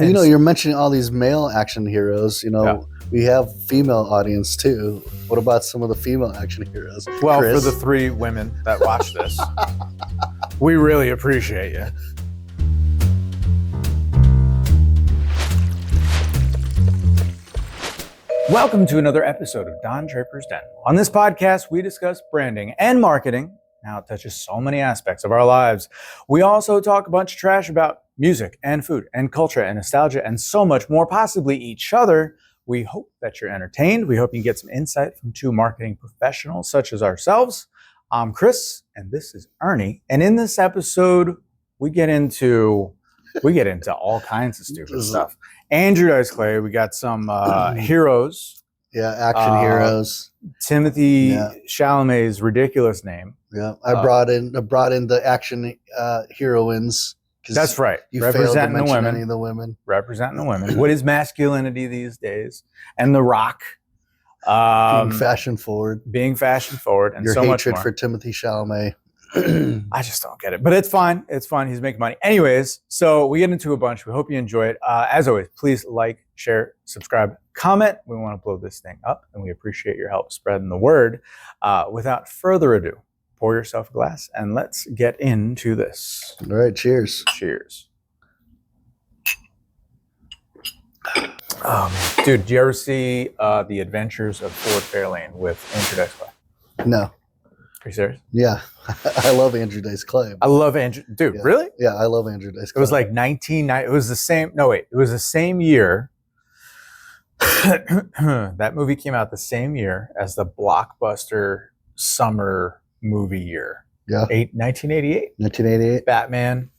You're mentioning all these male action heroes. We have female audience too. What about some of the female action heroes? Well, Chris? For the 3 women that watch this, we really appreciate you. Welcome to another episode of Don Draper's Den. On this podcast, we discuss branding and marketing. Now it touches so many aspects of our lives. We also talk a bunch of trash about music and food and culture and nostalgia and so much more, possibly each other. We hope that you're entertained. We hope you get some insight from 2 marketing professionals such as ourselves. I'm Chris, and this is Ernie. And in this episode, we get into all kinds of stupid stuff. Andrew Dice Clay, we got some heroes. Yeah, action heroes. Timothée Chalamet's ridiculous name. Yeah, I brought in the action heroines. That's right. You representing the women. Any of the women. Representing the women. What is masculinity these days? And The Rock. Being fashion forward. And your so much more. Your hatred for Timothée Chalamet. I just don't get it. But it's fine. It's fine. He's making money. Anyways, so we get into a bunch. We hope you enjoy it. As always, please like, share, subscribe, comment. We want to blow this thing up, and we appreciate your help spreading the word. Without further ado, pour yourself a glass, and let's get into this. All right, cheers. Cheers. Oh, man. Dude, do you ever see The Adventures of Ford Fairlane with Andrew Dice Clay? No. Are you serious? Yeah. I love Andrew Dice Clay. I love Andrew. Dude, really? Yeah, I love Andrew Dice Clay. It was like 1990. It was the same. No, wait. It was the same year. That movie came out the same year as the blockbuster summer movie year. Yeah. 1988. 1988. Batman.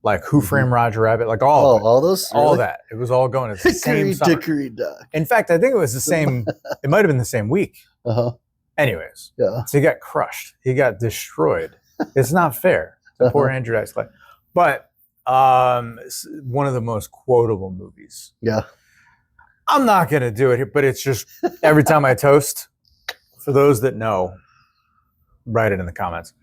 Like Who Framed Roger Rabbit. Like all of it. All those? All really? that. It was all going at the same summer. Dickory Dock. In fact, I think it was the same. It might have been the same week. Uh-huh. Anyways. Yeah. So he got crushed. He got destroyed. It's not fair to poor Andrew Dice Clay. But one of the most quotable movies. Yeah. I'm not going to do it here, but it's just every time I toast, for those that know, write it in the comments.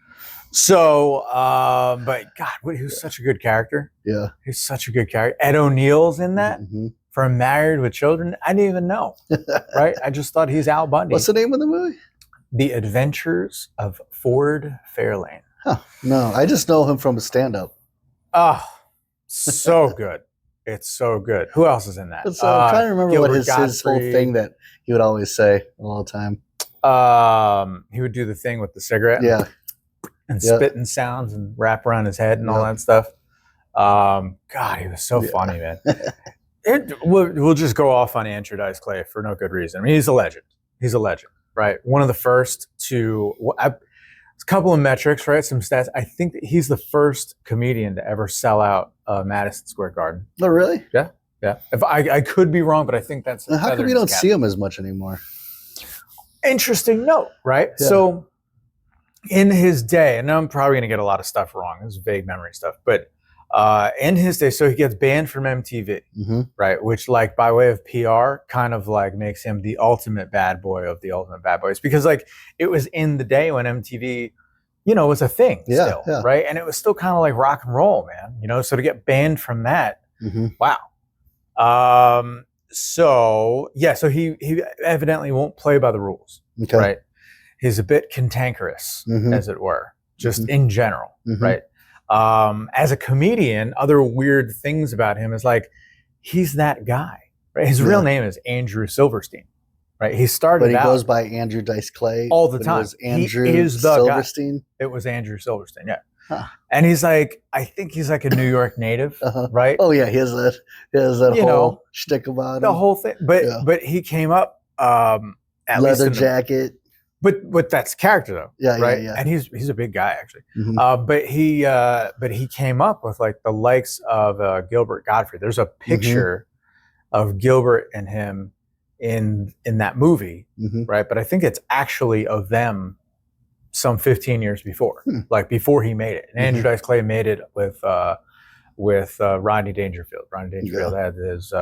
So, but God, he was such a good character. Yeah. He's such a good character. Ed O'Neill's in that. Mm-hmm. From Married with Children. I didn't even know, right? I just thought he's Al Bundy. What's the name of the movie? The Adventures of Ford Fairlane. Huh. No, I just know him from a stand-up. Oh, so good. It's so good. Who else is in that? I'm trying to remember Gilbert what his whole thing that he would always say all the time. He would do the thing with the cigarette. Yeah. And spitting sounds and wrap around his head and all that stuff. God, he was so funny, man. We'll just go off on Andrew Dice Clay for no good reason. I mean, he's a legend. He's a legend, right? One of the first to... a couple of metrics, right? Some stats. I think that he's the first comedian to ever sell out Madison Square Garden. Oh, really? Yeah. If I could be wrong, but I think that's... How come we don't see him as much anymore? Interesting note, right? Yeah. So in his day, and I'm probably going to get a lot of stuff wrong. This is vague memory stuff, but in his day, so he gets banned from MTV, right? Which, like, by way of PR, kind of like makes him the ultimate bad boy of the ultimate bad boys, because like it was in the day when MTV, was a thing still, right? And it was still kind of like rock and roll, man, so to get banned from that, wow. So he evidently won't play by the rules, right? He's a bit cantankerous, as it were, just in general, right? As a comedian, other weird things about him is like, he's that guy, right? His real name is Andrew Silverstein, right? He started out. But he goes by Andrew Dice Clay all the time. He is the Silverstein. Guy. It was Andrew Silverstein, yeah. Huh. And he's like, I think he's like a New York native, right? Oh yeah, he has that whole shtick about him. The whole thing, but he came up at leather least jacket. But that's character though, right? Yeah. And he's a big guy actually. But he came up with like the likes of Gilbert Gottfried. There's a picture of Gilbert and him in that movie, right? But I think it's actually of them some 15 years before, like before he made it. And Andrew Dice Clay made it with Rodney Dangerfield. Rodney Dangerfield had his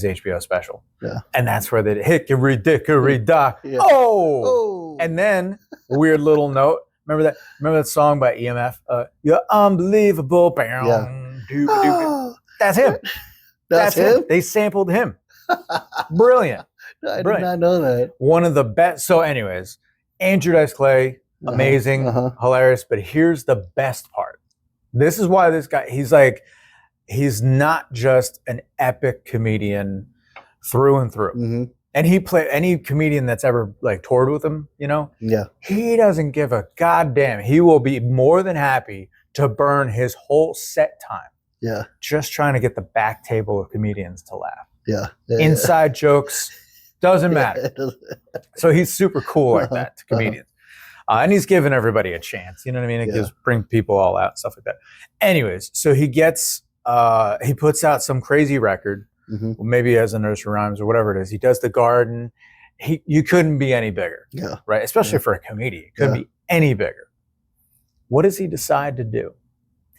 HBO special. Yeah. And that's where they hickory dickory dock. Yeah. Oh! And then a weird little note. Remember that song by EMF? You're unbelievable. Yeah. That's him. That's him? They sampled him. Brilliant. I did not know that. One of the best. So anyways, Andrew Dice Clay, amazing, hilarious. But here's the best part. This is why this guy, he's not just an epic comedian through and through. And he played any comedian that's ever like toured with him, you know? Yeah. He doesn't give a goddamn. He will be more than happy to burn his whole set time. Yeah. Just trying to get the back table of comedians to laugh. Yeah. Inside jokes, doesn't matter. So he's super cool like that to comedians. And he's giving everybody a chance. You know what I mean? It gives bring people all out, stuff like that. Anyways, so he gets he puts out some crazy record, maybe as a nursery rhymes or whatever it is. He does The Garden. You couldn't be any bigger. Yeah. Right? Especially for a comedian. You couldn't be any bigger. What does he decide to do?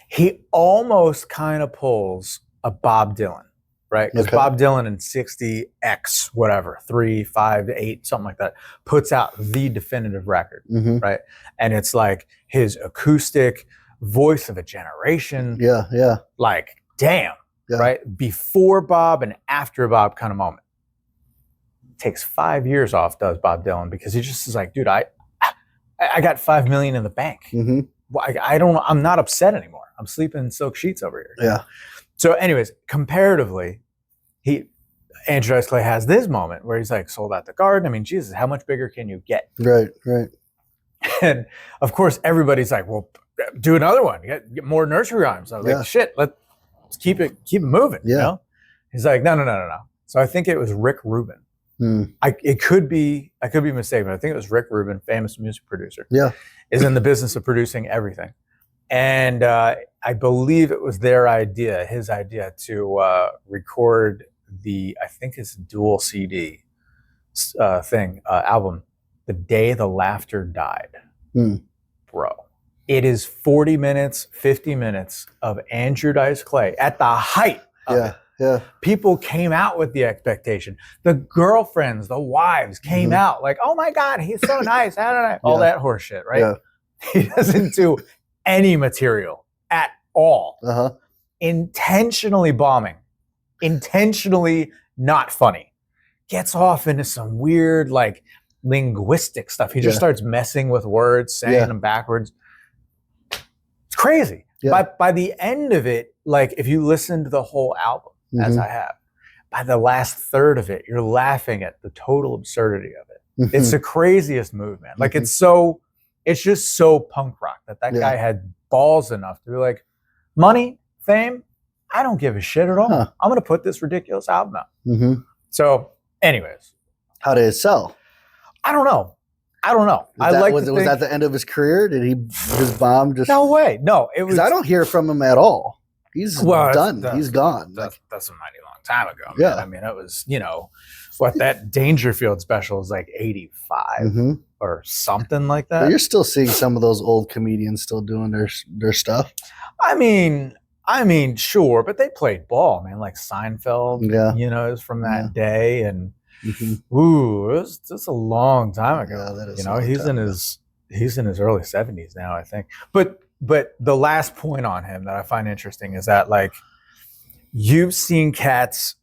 He almost kind of pulls a Bob Dylan, right? Because Bob Dylan in 60X, whatever, 3, 5, 8, something like that, puts out the definitive record, right? And it's like his acoustic voice of a generation. Yeah, yeah. Like, damn, right? Before Bob and after Bob kind of moment. Takes 5 years off, does Bob Dylan, because he just is like, dude, I got $5 million in the bank. I'm not upset anymore. I'm sleeping in silk sheets over here. Yeah. So anyways, comparatively, Andrew Dice Clay has this moment where he's like, sold out The Garden. I mean, Jesus, how much bigger can you get? Right, right. And of course, everybody's like, well, do another one. Get more nursery rhymes. I was like, shit, let's keep it moving. Yeah. You know? He's like, no. So I think it was Rick Rubin. I could be mistaken. I think it was Rick Rubin, famous music producer. Yeah. Is in the business of producing everything. And I believe it was his idea to record I think it's dual CD album, The Day the Laughter Died. Bro. It is 40 minutes, 50 minutes of Andrew Dice Clay at the height of it. Yeah. People came out with the expectation. The girlfriends, the wives came out like, oh my God, he's so nice. All that horse shit, right? Yeah. He doesn't do any material at all. Intentionally bombing. Intentionally not funny. Gets off into some weird like linguistic stuff. He just starts messing with words, saying them backwards. It's crazy. Yeah. By the end of it, like if you listen to the whole album, as I have, by the last third of it, you're laughing at the total absurdity of it. It's the craziest move, man. Like it's just so punk rock that guy had balls enough to be like, money, fame, I don't give a shit at all. I'm going to put this ridiculous album out. So anyways. How did it sell? I don't know. Was that the end of his career? Did he just bomb? No way. No, it was. I don't hear from him at all. He's done. He's gone. That's a mighty long time ago. Yeah. Man. I mean, it was, that Dangerfield special is like 85 or something like that. But you're still seeing some of those old comedians still doing their stuff. I mean, sure, but they played ball, man. Like Seinfeld, is from that day, and it was just a long time ago. Yeah, that is. He's in his early 70s now, I think. But the last point on him that I find interesting is that like you've seen cats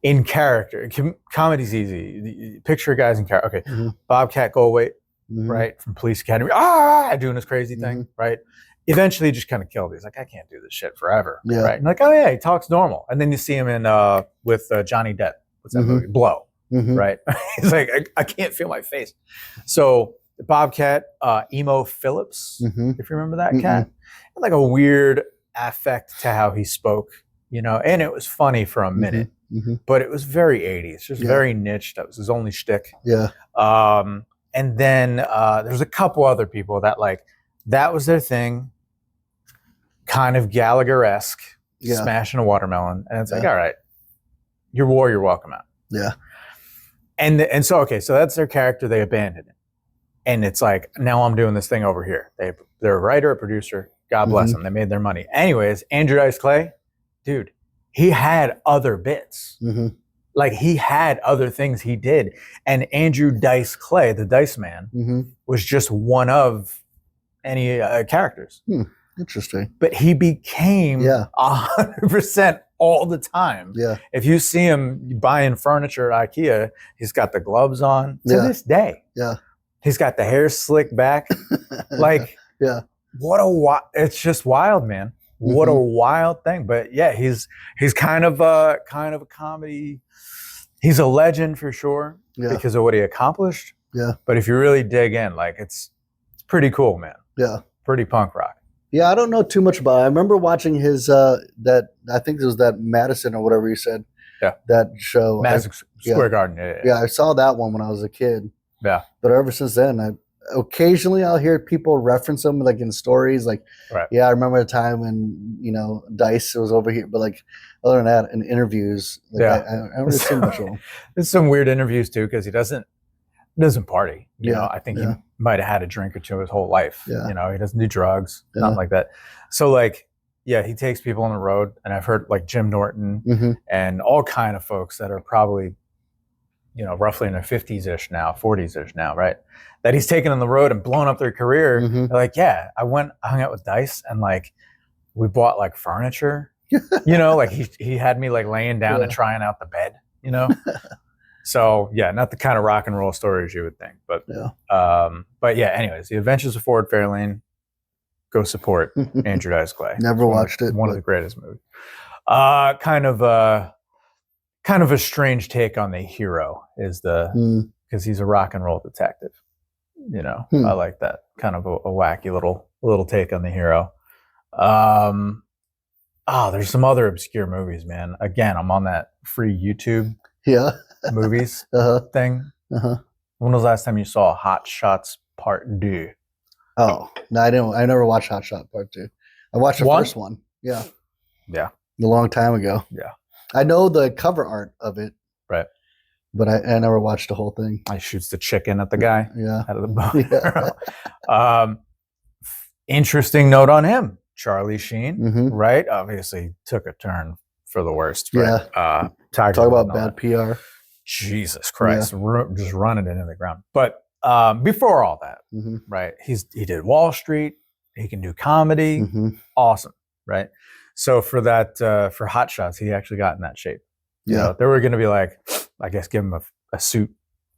in character. Comedy's easy. Picture guys in character. Okay, Bobcat Goldthwait, right, from Police Academy, doing his crazy thing, right? Eventually, he just kind of killed it. He's like, I can't do this shit forever, right? And like, oh yeah, he talks normal. And then you see him in with Johnny Depp. What's that movie? Blow, right? He's like, I can't feel my face. So Bobcat, Emo Phillips, if you remember that cat, had like a weird affect to how he spoke, and it was funny for a minute, but it was very 80s, just very niche. That was his only shtick. Yeah. And then there's a couple other people that like that was their thing, kind of Gallagher-esque, smashing a watermelon, and it's like, all right, you're welcome out. Yeah. And so so that's their character. They abandoned it. And it's like, now I'm doing this thing over here. They're a writer, a producer. God bless them. They made their money. Anyways, Andrew Dice Clay, dude, he had other bits. Like he had other things he did. And Andrew Dice Clay, the Dice Man, was just one of any characters. Interesting. But he became 100% all the time. Yeah. If you see him buying furniture at IKEA, he's got the gloves on to this day. Yeah. He's got the hair slicked back. Like, it's just wild, man. What a wild thing. But yeah, he's kind of a comedy. He's a legend for sure because of what he accomplished. Yeah. But if you really dig in, like it's pretty cool, man. Yeah. Pretty punk rock. Yeah, I don't know too much about it. I remember watching his that I think it was that Madison or whatever you said. Yeah. That show. Madison Square Garden. Yeah, I saw that one when I was a kid. Yeah. But ever since then, occasionally I'll hear people reference him like in stories. Like, I remember a time when Dice was over here. But like other than that, in interviews, I haven't really seen much of him. There's some weird interviews too because he doesn't party. You know, I think he might have had a drink or two his whole life. Yeah. You know, he doesn't do drugs, nothing like that. So like, he takes people on the road, and I've heard like Jim Norton and all kind of folks that are probably, roughly in their 50s-ish now, 40s-ish now, right? That he's taken on the road and blown up their career. They're like, I hung out with Dice, and like we bought like furniture. Like he had me like laying down and trying out the bed. So not the kind of rock and roll stories you would think, but anyways, The Adventures of Ford Fairlane. Go support Andrew Dice Clay. Never watched it. One of the greatest movies. Kind of a strange take on the hero is because he's a rock and roll detective. I like that kind of a wacky little take on the hero. There's some other obscure movies, man. Again, I'm on that free YouTube movies thing. When was the last time you saw Hot Shots Part 2? Oh, no, I didn't. I never watched Hot Shot Part 2. I watched the first one. Yeah. Yeah. A long time ago. Yeah. I know the cover art of it. Right. But I never watched the whole thing. I shoots the chicken at the guy. Out of the boat. Interesting note on him. Charlie Sheen, right? Obviously took a turn for the worst. Right? Yeah. Talk about bad PR. Jesus Christ. Just running it into the ground. But before all that, right? He did Wall Street. He can do comedy. Awesome, right? So for that, for Hot Shots, he actually got in that shape. They were going to be like, I guess, give him a suit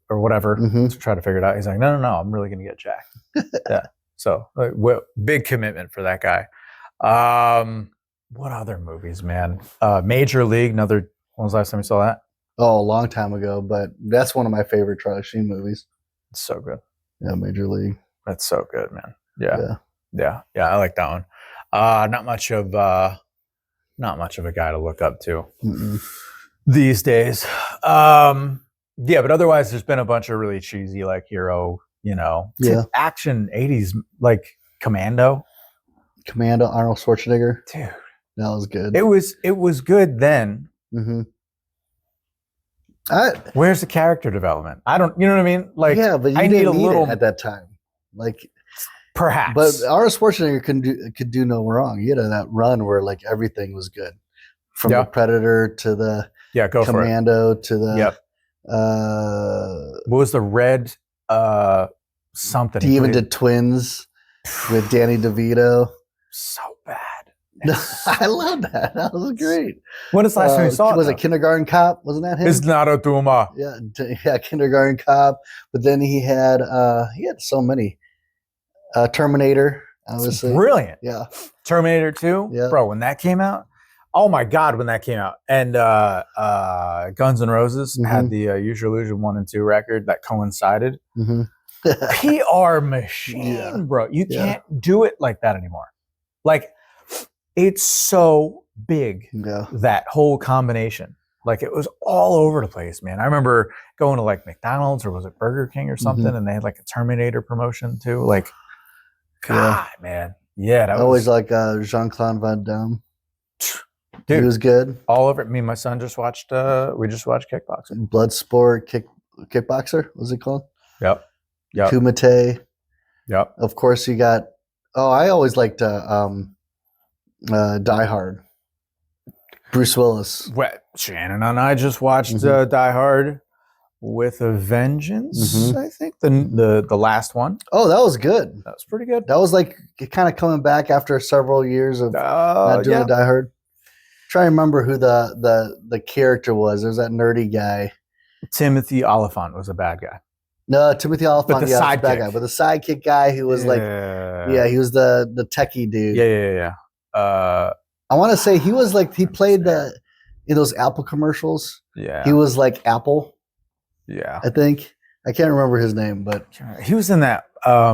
or whatever to try to figure it out. He's like, no, I'm really going to get jacked. So big commitment for that guy. What other movies, man? Major League. When was the last time you saw that? Oh, a long time ago, but that's one of my favorite Charlie Sheen movies. It's so good. Yeah, Major League. That's so good, man. Yeah. I like that one. Not much of a guy to look up to these days. But otherwise, there's been a bunch of really cheesy like hero, action 80s like Commando, Arnold Schwarzenegger. Dude, that was good. It was good then. Where's the character development? I don't, you know what I mean? Like, but you didn't need it at that time. Like, perhaps. But Arnold Schwarzenegger could do no wrong. He had that run where like everything was good, from the Predator to the Commando to the what was the red something? He even did Twins with Danny DeVito. So bad. I love that. That was great. When was the last time you saw it? Was it Kindergarten Cop? Wasn't that him? It's not a Duma. Yeah, Kindergarten Cop. But then he had so many. Terminator, obviously. It's brilliant. Yeah. Terminator 2? Yeah. Bro, when that came out, oh my God, when that came out. And Guns N' Roses had the Use Your Illusion 1 and 2 record that coincided. PR machine, bro. You can't do it like that anymore. Like, it's so big, that whole combination. Like, it was all over the place, man. I remember going to like McDonald's or was it Burger King or something, and they had like a Terminator promotion too. Like, God, man. Yeah. I always like Jean-Claude Van Damme. Dude, he was good. All over it. Me and my son just watched, Kickboxer. Bloodsport, Kickboxer, what's it called? Yep. Kumite. Yep. Of course, you got, I always liked Die Hard. Bruce Willis. Shannon and I just watched Die Hard. with a Vengeance, I think the last one. Oh, that was good. That was pretty good. That was like kind of coming back after several years of not doing Die Hard. Try to remember who the character was. There's that nerdy guy. Timothée Chalamet was a bad guy. No, Timothée Chalamet, but the was a bad guy. But the sidekick guy who was like, he was the techie dude. Yeah. I want to say he was like, he played in those Apple commercials. Yeah. He was like Apple. Yeah. I think. I can't remember his name, but he was in that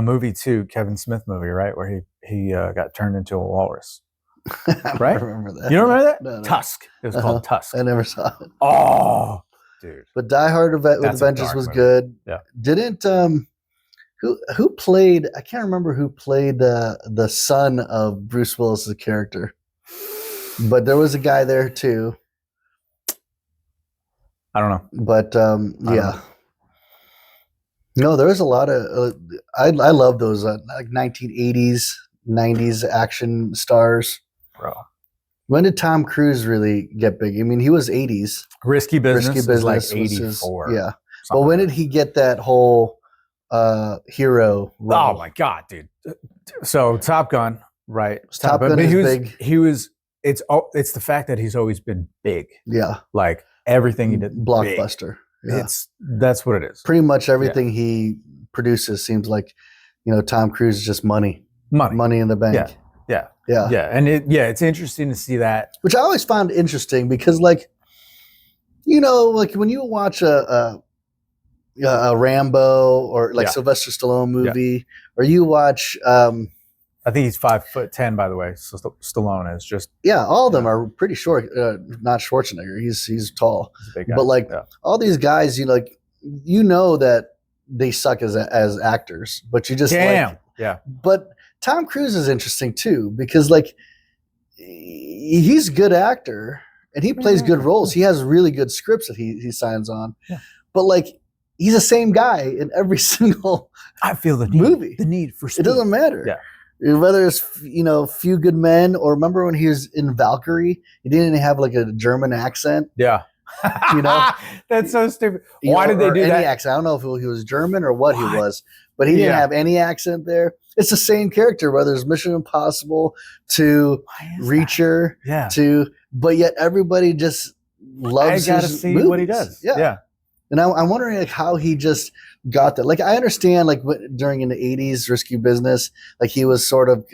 movie too, Kevin Smith movie, right? Where he got turned into a walrus. Right? I remember that. You don't remember that? No. Tusk. It was called Tusk. I never saw it. Oh, dude. But Die Hard with Vengeance was good. Yeah. Didn't who played? I can't remember who played the son of Bruce Willis's character, but there was a guy there too. I don't know. But yeah. No, there was a lot of. I love those like 1980s, 90s action stars. Bro, when did Tom Cruise really get big? I mean, he was 80s. Risky Business was like 84. Yeah, but when did he get that whole hero role? Oh my god, dude! So Top Gun, right? Top Gun is big. He was. It's the fact that he's always been big. Yeah, like everything he did, blockbuster. Yeah. That's what it is. Pretty much everything he produces seems like, Tom Cruise is just money in the bank. Yeah. And it's interesting to see that, which I always found interesting because, like, like when you watch a Rambo or like Sylvester Stallone movie, or you watch. I think he's 5'10", by the way. So Stallone is just all of them are pretty short. Not Schwarzenegger, he's tall. He's a big guy. But like all these guys, that they suck as actors, but you just But Tom Cruise is interesting too because like he's a good actor and he plays good roles. He has really good scripts that he signs on. Yeah. But like he's the same guy in every single. I feel the need for speed. It doesn't matter. Yeah. Whether it's Few Good Men, or remember when he was in Valkyrie, he didn't have like a German accent. Yeah, that's so stupid. Why did they do that? Accent? I don't know if he was German or what he was, but he didn't have any accent there. It's the same character, whether it's Mission Impossible to Reacher, but yet everybody just loves. I gotta see what he does. Yeah. And I'm wondering like how he just got that. Like I understand like during in the 80s Risky Business, like he was sort of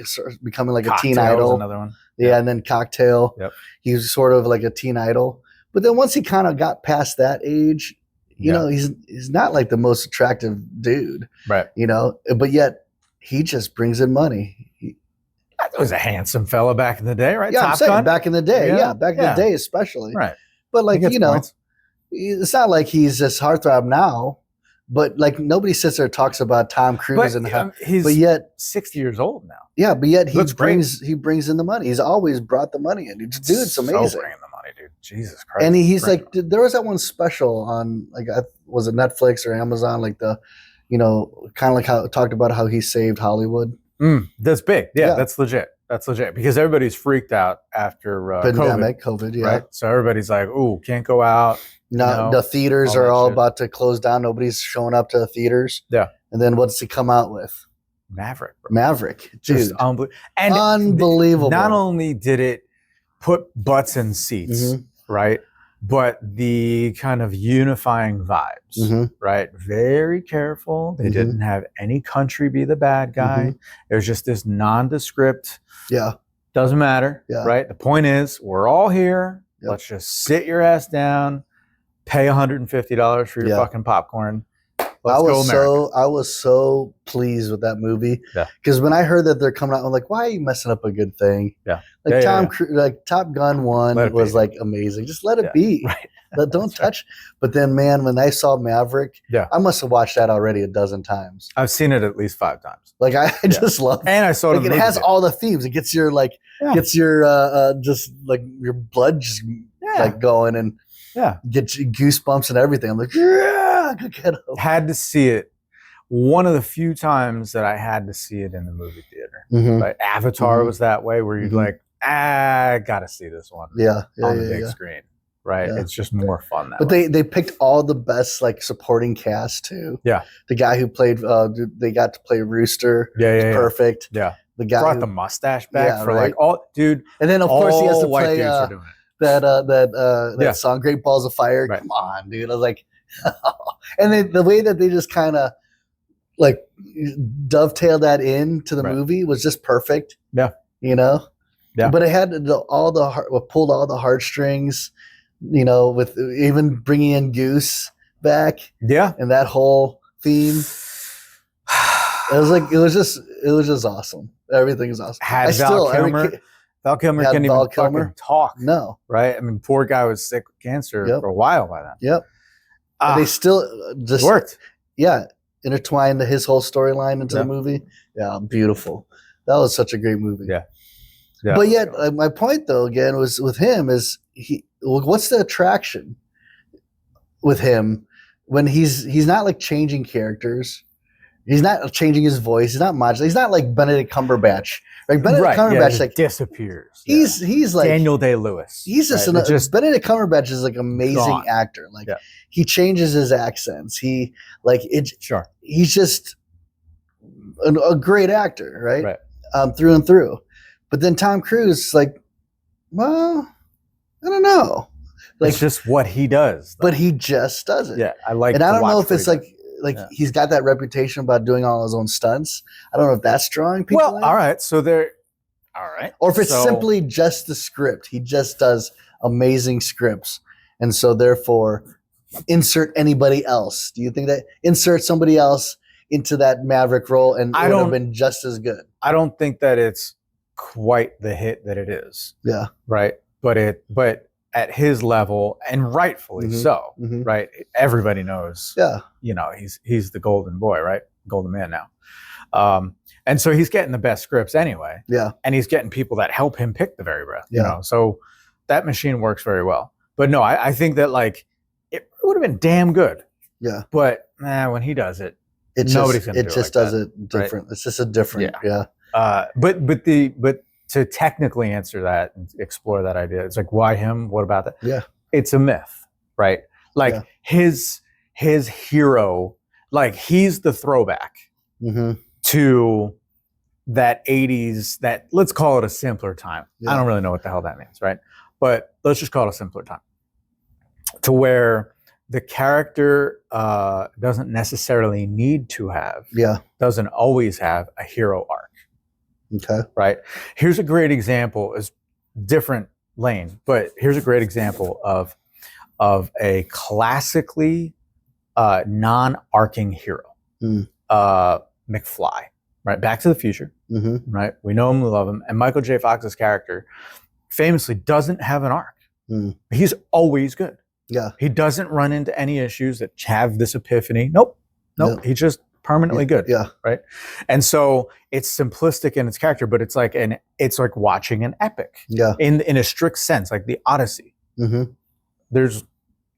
becoming like Cocktail a teen idol. Another one. Yeah, and then Cocktail. Yep. He was sort of like a teen idol. But then once he kind of got past that age, he's not like the most attractive dude. Right. But yet he just brings in money. He was a handsome fella back in the day, right? Yeah, I'm saying back in the day. Yeah, back in the day especially. Right. But like, it's not like he's this heartthrob now, but like nobody sits there and talks about Tom Cruise but yet 60 years old now. Yeah, but yet he brings in the money. He's always brought the money in. Dude, it's amazing. So bringing the money, dude. Jesus Christ. And he's like, there was that one special on like, was it Netflix or Amazon? Like the, kind of like how talked about how he saved Hollywood. That's big. Yeah, that's legit. That's legit because everybody's freaked out after pandemic, COVID. Right? So everybody's like, "Ooh, can't go out." No, the theaters are all about to close down. Nobody's showing up to the theaters. Yeah. And then what's he come out with? Maverick. Bro. Maverick. Just unbelievable. Not only did it put butts in seats, right? But the kind of unifying vibes, right? Very careful. They didn't have any country be the bad guy. It was just this nondescript. Yeah. Doesn't matter, right? The point is, we're all here. Yep. Let's just sit your ass down, pay $150 for your fucking popcorn. I was so pleased with that movie because when I heard that they're coming out, I'm like, why are you messing up a good thing? Yeah, like like Top Gun 1 was like amazing. Just let it be. Right. Don't touch. But then, man, when I saw Maverick, I must have watched that already a dozen times. I've seen it at least 5 times. Like I just love it. And I saw it. Like, it has all the themes. It gets your gets your just like your blood just like going and get you goosebumps and everything. I'm like, had to see it. One of the few times that I had to see it in the movie theater. Right? Avatar was that way, where you're like, I gotta see this one. On the big screen. right? It's just more fun that But way. they picked all the best like supporting cast too. Yeah. The guy who played they got to play Rooster. Yeah. Perfect. Yeah. The guy brought the mustache back for like dude. And then of course he has to play that song Great Balls of Fire. Right. Come on, dude. I was like and then the way that they just kind of like dovetail that into the movie was just perfect. Yeah. You know? Yeah. But it had pulled all the heartstrings, you know, with even bringing in Goose back. Yeah. And that whole theme. It was just awesome. Everything is awesome. Val Kilmer couldn't even fucking talk. No. Right? I mean, poor guy was sick with cancer for a while by then. Yep. They still just worked. Yeah. Intertwined his whole storyline into the movie. Yeah, beautiful. That was such a great movie. Yeah. But yet, my point though, again, was with him is what's the attraction with him when he's not like changing characters. He's not changing his voice. He's not modulating. He's not like Benedict Cumberbatch. Like Benedict Cumberbatch, like disappears. He's like Daniel Day-Lewis. He's just Benedict Cumberbatch is like amazing actor. Like he changes his accents. He's just a great actor, right? Through and through. But then Tom Cruise, like, well, I don't know. Like, it's just what he does. But he just does it. Yeah, I like. And I don't know if it's like he's got that reputation about doing all his own stunts. I don't know if that's drawing people. Well, all right. So or if it's simply just the script. He just does amazing scripts, and so therefore, insert anybody else. Do you think that insert somebody else into that Maverick role and it would have been just as good? I don't think that it's quite the hit that it is. Yeah. Right. But at his level, and rightfully so, right? Everybody knows. Yeah. You know, he's the golden boy, right? Golden man now. And so he's getting the best scripts anyway. Yeah. And he's getting people that help him pick the very best. You know, so that machine works very well. But no, I think that like it would have been damn good. Yeah. But when he does it, nobody's gonna do it. It just does it different. Right? It's just a different. Yeah. But to technically answer that and explore that idea, it's like, why him? What about that? Yeah. It's a myth, right? Like his hero, like he's the throwback to that 80s, that let's call it a simpler time. I don't really know what the hell that means, right? But let's just call it a simpler time, to where the character doesn't necessarily need to have, doesn't always have a hero arc. Okay. Right. Here's a great example. Is different lane, but here's a great example of a classically non-arcing hero. McFly. Right. Back to the Future. Right. We know him, we love him, and Michael J. Fox's character famously doesn't have an arc. He's always good. Yeah. He doesn't run into any issues that have this epiphany. Nope. He's just permanently good. Yeah. Right. And so it's simplistic in its character, but it's like watching an epic. Yeah. In a strict sense, like the Odyssey. There's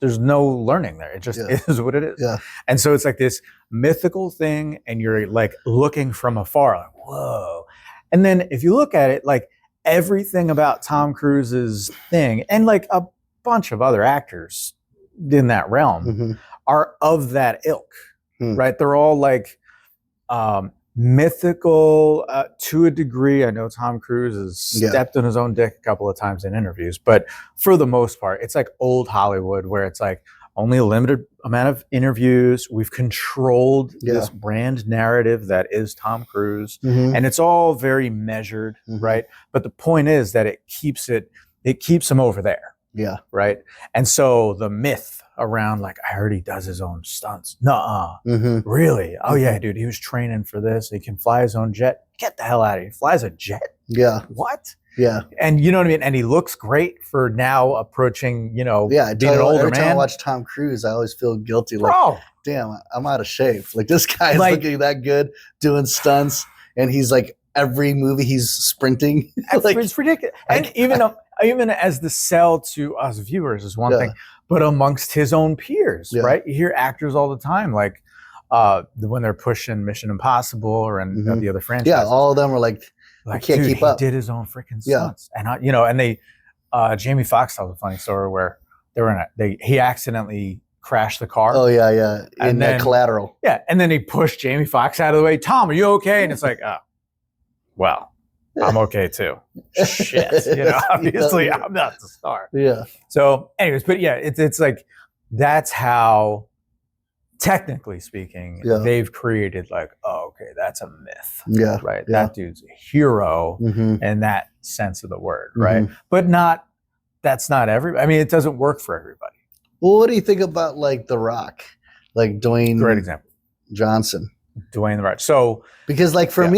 no learning there. It just is what it is. Yeah. And so it's like this mythical thing, and you're like looking from afar, like, whoa. And then if you look at it, like everything about Tom Cruise's thing, and like a bunch of other actors in that realm are of that ilk. Right, they're all like mythical to a degree. I know Tom Cruise has stepped on his own dick a couple of times in interviews, but for the most part, it's like old Hollywood, where it's like only a limited amount of interviews. We've controlled this brand narrative that is Tom Cruise, and it's all very measured, right? But the point is that it keeps him over there. Yeah. Right. And so the myth around, like, I heard he does his own stunts. Nuh-uh. Really? Oh yeah, dude. He was training for this. He can fly his own jet. Get the hell out of here. He flies a jet? Yeah. What? Yeah. And you know what I mean? And he looks great for now approaching, being an older every man. Time I watch Tom Cruise, I always feel guilty. Like, damn, I'm out of shape. Like, this guy's looking that good, doing stunts, and he's like, every movie he's sprinting. Like, it's ridiculous. And even as the sell to us viewers is one thing, but amongst his own peers, right? You hear actors all the time, like when they're pushing Mission Impossible or the other franchises. Yeah, all of them were like I can't keep up. He did his own freaking stunts. And Jamie Foxx tells a funny story where he accidentally crashed the car. Oh yeah. In that Collateral. Yeah. And then he pushed Jamie Foxx out of the way. Tom, are you okay? And it's like, oh, well, I'm okay too. Shit. Obviously I'm not the star. Yeah. So anyways, but yeah, it's like, that's how, technically speaking, they've created like, oh, okay, that's a myth. Yeah. Right. Yeah. That dude's a hero in that sense of the word. Right. But that's not everybody. I mean, it doesn't work for everybody. Well, what do you think about like The Rock? Like Dwayne. Great example. Johnson. Dwayne The Rock. So. Because like to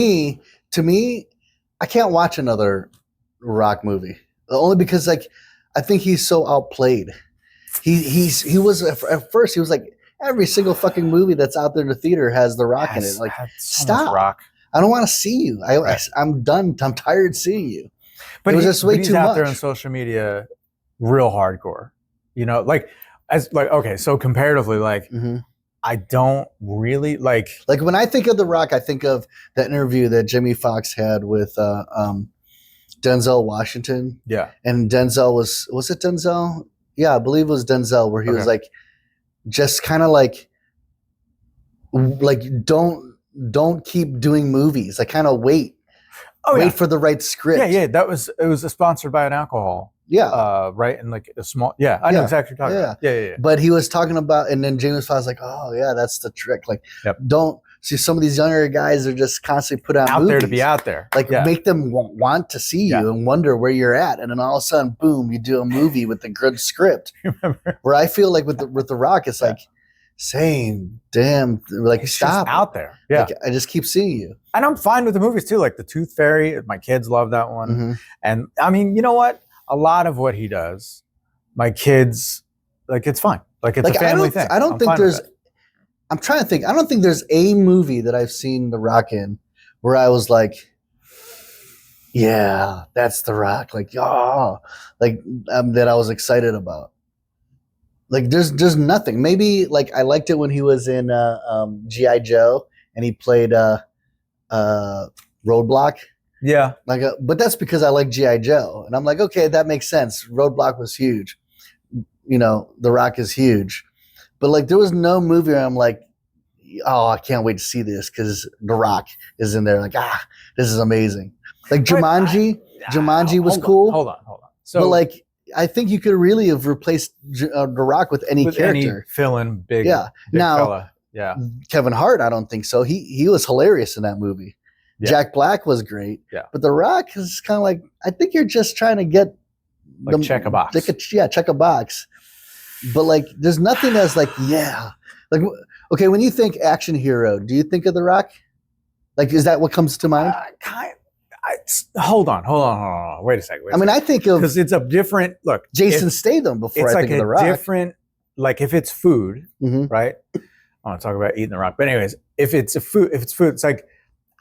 me, I can't watch another Rock movie. Only because like, I think he's so outplayed. He was at first he was like every single fucking movie that's out there in the theater has The Rock in it. Like stop, Rock. I don't want to see you. I'm done. I'm tired of seeing you. But he's out there on social media, real hardcore. Okay, so comparatively, like I don't really like when I think of The Rock, I think of that interview that Jimmy Fox had with Denzel Washington. Yeah, and Denzel was it Denzel? Yeah, I believe it was Denzel, where he was like, just kind of like don't keep doing movies. Like kind of wait for the right script. Yeah. It was sponsored by an alcohol. Yeah. Right. And like a small. Yeah, I know exactly what you're talking about. Yeah. But he was talking about, and then James Fox was like, oh yeah, that's the trick. Like, don't see some of these younger guys are just constantly put out movies. There to be out there. Like make them want to see you and wonder where you're at. And then all of a sudden, boom, you do a movie with a good script. Where I feel like with the Rock, it's like same damn, like it's stop just out there. Yeah. Like, I just keep seeing you. And I'm fine with the movies too. Like The Tooth Fairy, my kids love that one. And I mean, you know what? A lot of what he does, my kids, like it's fine. Like it's a family thing. I don't think there's. I'm trying to think. I don't think there's a movie that I've seen The Rock in where I was like, yeah, that's The Rock. Like, that I was excited about. Like, there's nothing. Maybe like I liked it when he was in G.I. Joe and he played Roadblock. Yeah. But that's because I like G.I. Joe. And I'm like, okay, that makes sense. Roadblock was huge. The Rock is huge. But like there was no movie where I'm like, oh, I can't wait to see this because The Rock is in there. Like, this is amazing. Like Jumanji. Jumanji was cool. Hold on. So, but like, I think you could really have replaced The Rock with any character. Any fill-in big now, fella. Yeah. Kevin Hart, I don't think so. He was hilarious in that movie. Yeah. Jack Black was great. Yeah. But The Rock is kind of like, I think you're just trying to get check a box. Check a box. But like, there's nothing that's like, like, okay, when you think action hero, do you think of The Rock? Like, is that what comes to mind? Hold on. Wait a second. I mean, I think of because it's a different look. Jason Statham before I think of The Rock. Different, like if it's food, right? I want to talk about eating The Rock, but anyways, if it's food, it's like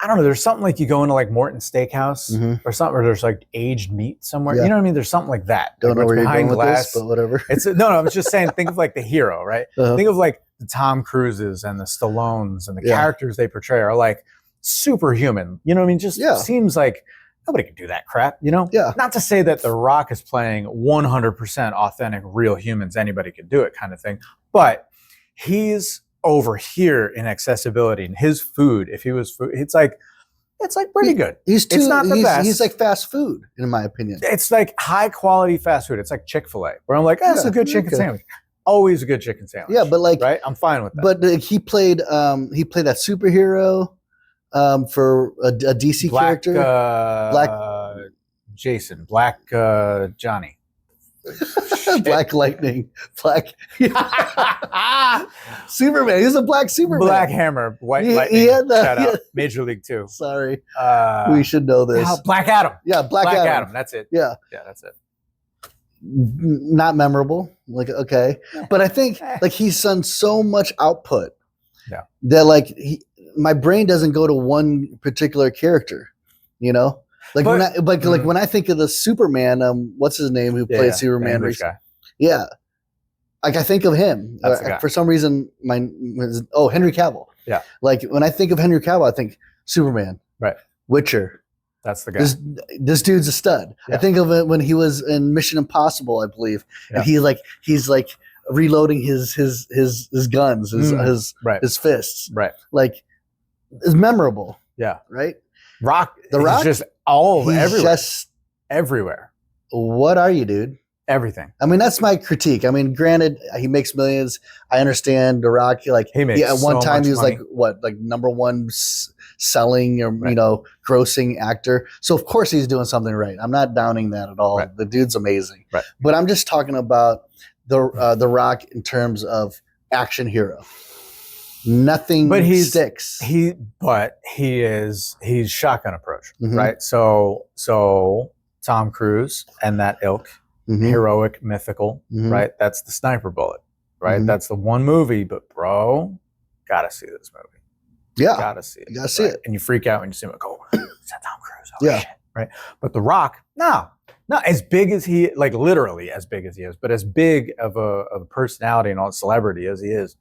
I don't know. There's something like you go into like Morton's Steakhouse or something, or there's like aged meat somewhere. Yeah. You know what I mean? There's something like that. Don't know where you're going with this, but whatever. I was just saying. Think of like the hero, right? Think of like the Tom Cruises and the Stallones and the characters they portray are like superhuman. You know what I mean? Just seems like nobody can do that crap. Yeah. Not to say that The Rock is playing 100% authentic, real humans. Anybody could do it, kind of thing. But he's over here in accessibility, and his food, if he was food, it's like pretty good. It's not the best. He's like fast food, in my opinion. It's like high quality fast food. It's like Chick-fil-A, where I'm like, that's a good chicken sandwich. Always a good chicken sandwich. Yeah, but like, right? I'm fine with that. But he played that superhero for a DC character, Black Jason, Black Johnny. Black Lightning, Superman. He's a black Superman. Black Hammer, White Lightning. Shout out. Major League 2. Sorry, we should know this. Black Adam. Yeah, Black Adam. That's it. Yeah, that's it. Not memorable. Like okay, but I think like he's done so much output. Yeah. That like my brain doesn't go to one particular character. Like when I think of the Superman, what's his name who played Superman? Guy. Yeah, like I think of him for some reason. Henry Cavill. Yeah, like when I think of Henry Cavill, I think Superman, right? Witcher, That's the guy. This dude's a stud. Yeah. I think of it when he was in Mission Impossible, I believe, and he's like reloading his guns, his fists. Right. Like, it's memorable. Yeah. Right. The Rock just everywhere. What are you, dude? Everything. I mean, that's my critique. I mean, granted, he makes millions. I understand The Rock. Like, he makes at one time he was money. like number one selling or grossing actor. So of course he's doing something right. I'm not downing that at all. Right. The dude's amazing. Right. But I'm just talking about the Rock in terms of action hero. Nothing sticks. He's shotgun approach, right? So Tom Cruise and that ilk. Heroic, mythical, right? That's the sniper bullet, right? That's the one movie, but bro, gotta see this movie. Yeah. Gotta see it. You gotta see it. And you freak out when you see him go, is that Tom Cruise? Oh, shit. Right? But The Rock, not as big as he, like literally as big as he is, but as big of a personality and all celebrity as he is,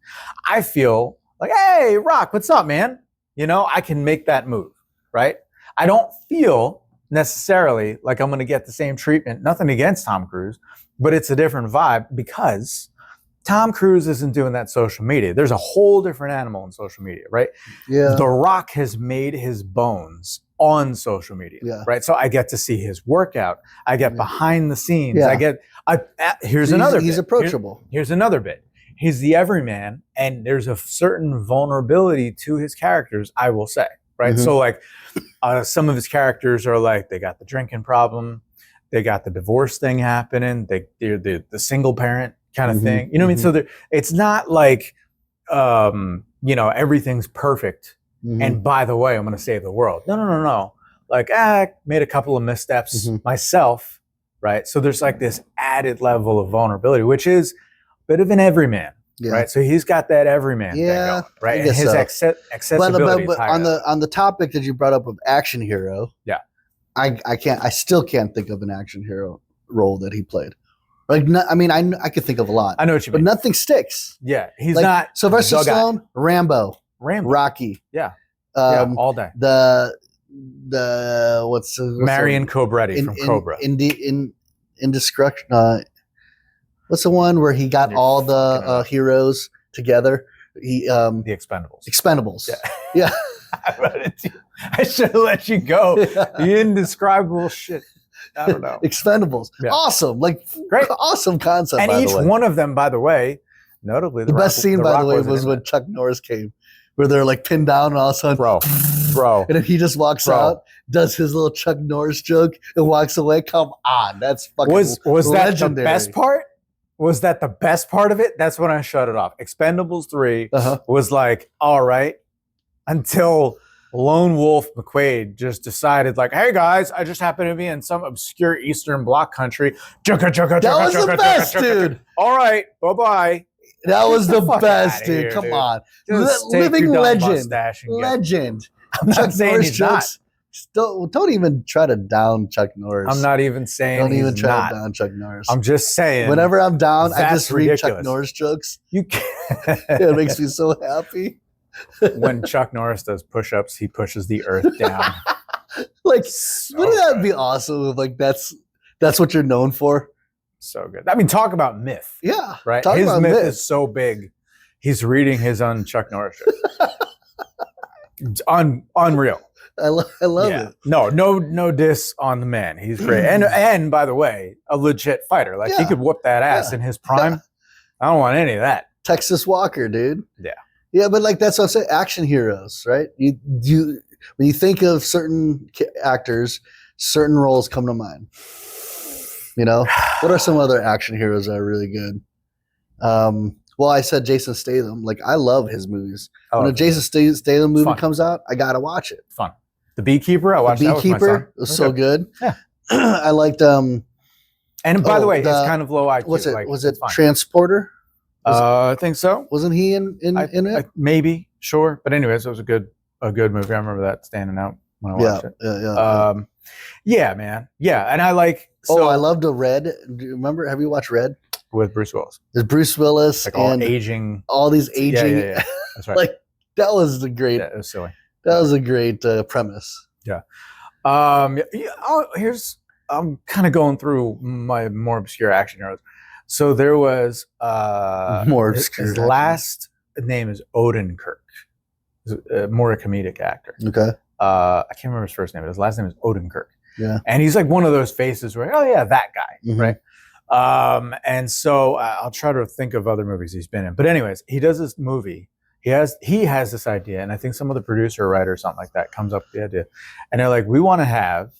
I feel like, hey, Rock, what's up, man? I can make that move, right? I don't feel necessarily like I'm going to get the same treatment. Nothing against Tom Cruise, but it's a different vibe because Tom Cruise isn't doing that social media. There's a whole different animal in social media, right? Yeah. The Rock has made his bones on social media, right? So I get to see his workout. I get behind the scenes. Yeah. He's approachable. Here's another bit. He's the everyman, and there's a certain vulnerability to his characters, I will say, right? So like, some of his characters are like, they got the drinking problem, they got the divorce thing happening, they're the single parent kind of thing. You know what I mean? So it's not like, everything's perfect. And by the way, I'm going to save the world. No. Like, made a couple of missteps myself, right? So there's like this added level of vulnerability, which is a bit of an everyman. Yeah. Right, so he's got that everyman thing going, right? And his accessibility. But on the topic that you brought up of action hero, I still can't think of an action hero role that he played. Like, I could think of a lot. I know what you mean, but nothing sticks. Yeah, he's like, not Sylvester Stallone, Rambo, Rocky. Yeah, all day. The what's Marion Cobretti from Cobra. Indestruction. What's the one where he got all the heroes together? The Expendables. Expendables. Yeah. I should have let you go. The indescribable shit. I don't know. Expendables. Yeah. Awesome. Like, great. Awesome concept. And each one of them, by the way, notably the best scene, by the way, was when Chuck Norris came, where they're like pinned down and all of a sudden, bro. And then he just walks out, does his little Chuck Norris joke, and walks away. Come on. That's fucking was legendary. That the best part? Was that the best part of it? That's when I shut it off. Expendables 3 was like, all right, until Lone Wolf McQuaid just decided, like, hey guys, I just happen to be in some obscure Eastern Bloc country. That was the best, dude. All right, bye-bye. That was the best, dude. Come on. Living legend. Legend. I'm not saying he's not. Don't even try to down Chuck Norris. I'm not even saying Don't even try to down Chuck Norris. I'm just saying. Whenever I'm down, I just read Chuck Norris jokes. You can't. It makes me so happy. When Chuck Norris does push-ups, he pushes the earth down. Like, wouldn't that be awesome if, like, that's what you're known for? So good. I mean, talk about myth. Yeah. Right? His myth is so big. He's reading his own Chuck Norris jokes. It's unreal. I love it. No diss on the man. He's great. And by the way, a legit fighter. Like, he could whoop that ass in his prime. I don't want any of that. Texas Walker, dude. Yeah. Yeah, but like that's what I'm saying. Action heroes, right? You when you think of certain actors, certain roles come to mind. What are some other action heroes that are really good? Well, I said Jason Statham. Like, I love his movies. When a Jason Statham movie comes out, I gotta watch it. Fun. The Beekeeper. I watched that with my son. Beekeeper was so good. Yeah. I liked. And by the way, he's kind of low IQ. Was it Transporter? I think so. Wasn't he in it? Maybe, sure. But anyways, it was a good movie. I remember that standing out when I watched it. Yeah, man. Yeah, and I like. So, I loved the Red. Do you remember? Have you watched Red? With Bruce Willis. There's Bruce Willis, like all aging. All these aging. Yeah. That's right. Like, that was the great. Yeah, it was silly. That was a great premise. Yeah. Here's I'm kind of going through my more obscure action heroes. So there was more obscure. His last name is Odenkirk. He's more a comedic actor. Okay. I can't remember his first name, but his last name is Odenkirk. Yeah. And he's like one of those faces where, oh yeah, that guy, right? And so I'll try to think of other movies he's been in. But anyways, he does this movie. He has this idea, and I think some of the producer or writer or something like that comes up with the idea. And they're like, we want to have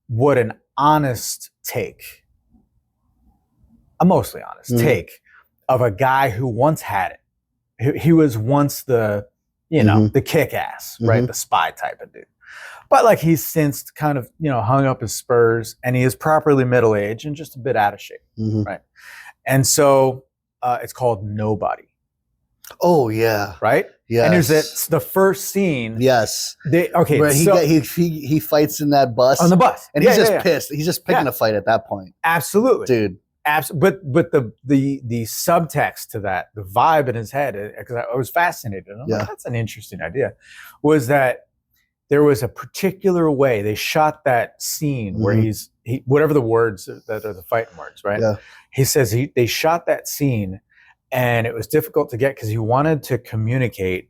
what an honest take, a mostly honest take of a guy who once had it. He was once the, the kick-ass, right? The spy type of dude. But like he's since kind of, hung up his spurs, and he is properly middle-aged and just a bit out of shape, right? And so it's called Nobody. Oh yeah, right. Yeah, and there's the first scene. Yes, where he fights in that bus on the bus, and he's just pissed. He's just picking a fight at that point. Absolutely, dude. But the subtext to that, the vibe in his head, because I was fascinated. I'm like, that's an interesting idea. Was that there was a particular way they shot that scene where he whatever the words that are the fighting words, right? Yeah. He says they shot that scene. And it was difficult to get because he wanted to communicate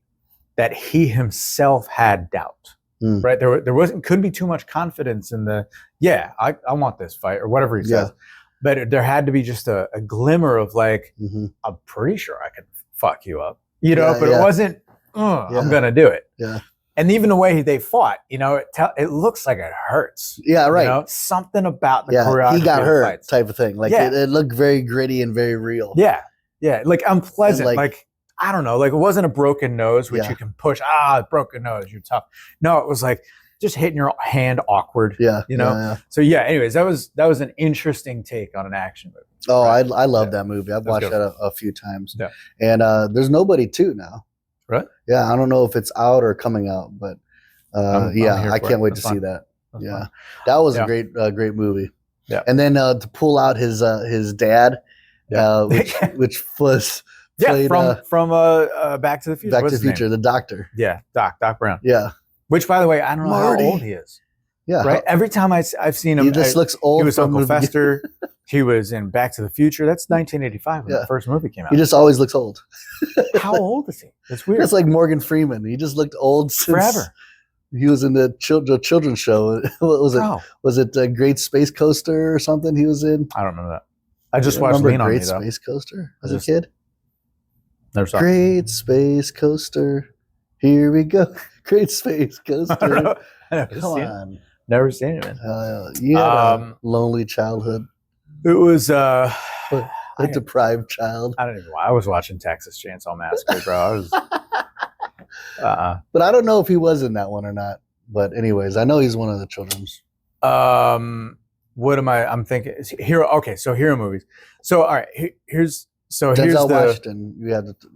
that he himself had doubt, right? There couldn't be too much confidence in the, I want this fight or whatever he says. But there had to be just a glimmer of like, I'm pretty sure I could fuck you up, but it wasn't, I'm going to do it. Yeah. And even the way they fought, it looks like it hurts. Yeah, right. Something about the choreography. He got hurt type of thing. Like it looked very gritty and very real. Yeah. Yeah, like unpleasant, like I don't know, like it wasn't a broken nose, which you can push. Broken nose, you're tough. No, it was like just hitting your hand awkward. Yeah, So anyways, that was an interesting take on an action movie. Oh, right? I love that movie. I've watched that a few times. Yeah, and there's Nobody 2 now. Right? Yeah, I don't know if it's out or coming out, but I can't wait to see that. That's fun. That was a great movie. Yeah, and then to pull out his dad. Which was played, from Back to the Future. Back to the Future, the doctor. Yeah, Doc Brown. Yeah. Which, by the way, I don't know how old he is. Yeah. Right. Every time I've seen him, he just looks old. He was Uncle Fester. He was in Back to the Future. That's 1985 when the first movie came out. He just always looks old. How old is he? That's weird. It's like Morgan Freeman. He just looked old since forever. He was in the children's show. What was it? Was it Great Space Coaster or something? He was in. I don't remember that. I just watched Lean on Me, Great though. Space Coaster as a kid. Never saw Great Space Coaster. Here we go. Great Space Coaster. Come on. Never seen it, man. You had a lonely childhood. It was a deprived child. I don't even know. I was watching Texas Chainsaw Massacre, bro. I was But I don't know if he was in that one or not. But anyways, I know he's one of the children's. What am I? I'm thinking hero. Okay, so hero movies. So all right, here's Denzel Washington.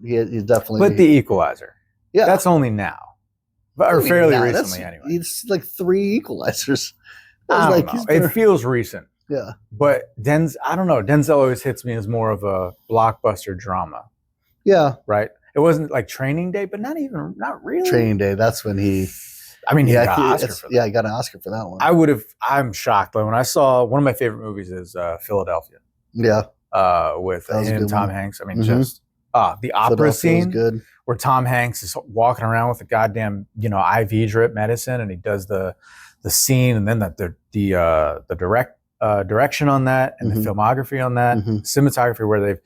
He's definitely. But The Equalizer. Yeah, that's only now, or fairly recently anyway. It's like 3 Equalizers. I don't know. It feels recent. Yeah, but I don't know. Denzel always hits me as more of a blockbuster drama. Yeah, right. It wasn't like Training Day, but not really. Training Day. That's when he. I mean, he got an Oscar for that. Yeah, he got an Oscar for that one. I'm shocked. But when I saw one of my favorite movies is Philadelphia. Yeah. With him, Tom Hanks. I mean, just the opera scene where Tom Hanks is walking around with a goddamn IV drip medicine, and he does the scene, and then the direction on that, and the filmography on that, cinematography where they've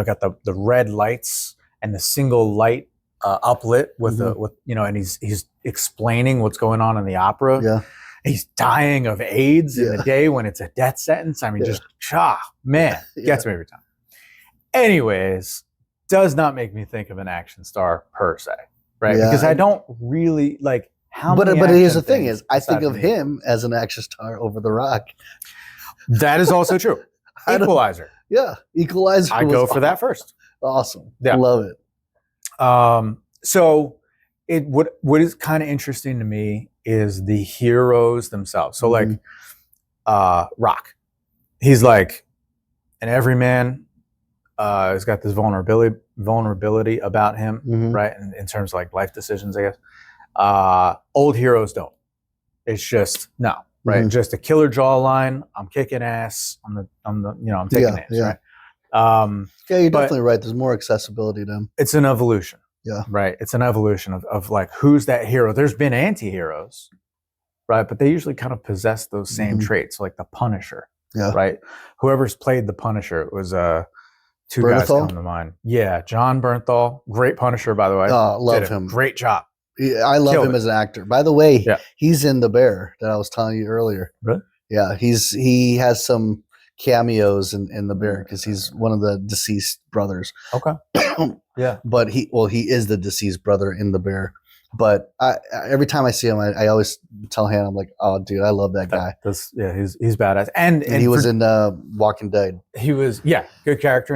got the red lights and the single light. Uplit with and he's explaining what's going on in the opera. Yeah, he's dying of AIDS in the day when it's a death sentence. I mean, just gets me every time. Anyways, does not make me think of an action star per se, right? Yeah, because I don't really like how. But here's the thing: is I think of him as an action star over The Rock. That is also true. Equalizer. Yeah, Equalizer. I go for that first. Awesome. Yeah, love it. So what is kind of interesting to me is the heroes themselves. So like, Rock, he's like an everyman, he's got this vulnerability about him, right? In terms of like life decisions, I guess, old heroes don't, It's just no, right? Just a killer jawline. I'm kicking ass. I'm taking names, right? Yeah, you're definitely right. There's more accessibility to him. It's an evolution. Yeah. Right. It's an evolution of like, who's that hero? There's been anti-heroes, right? But they usually kind of possess those same traits, like the Punisher. Yeah. Right. Whoever's played the Punisher, it was two guys come to mind. Yeah. John Bernthal, great Punisher, by the way. Love him. Great job. I love him as an actor. By the way, he's in The Bear that I was telling you earlier. Really? Yeah. He has some cameos in The Bear because he's one of the deceased brothers. Okay. Yeah. But he is the deceased brother in The Bear. But every time I see him, I always tell Hannah, I'm like, oh, dude, I love that guy. He's badass. And he was in Walking Dead. He was, good character.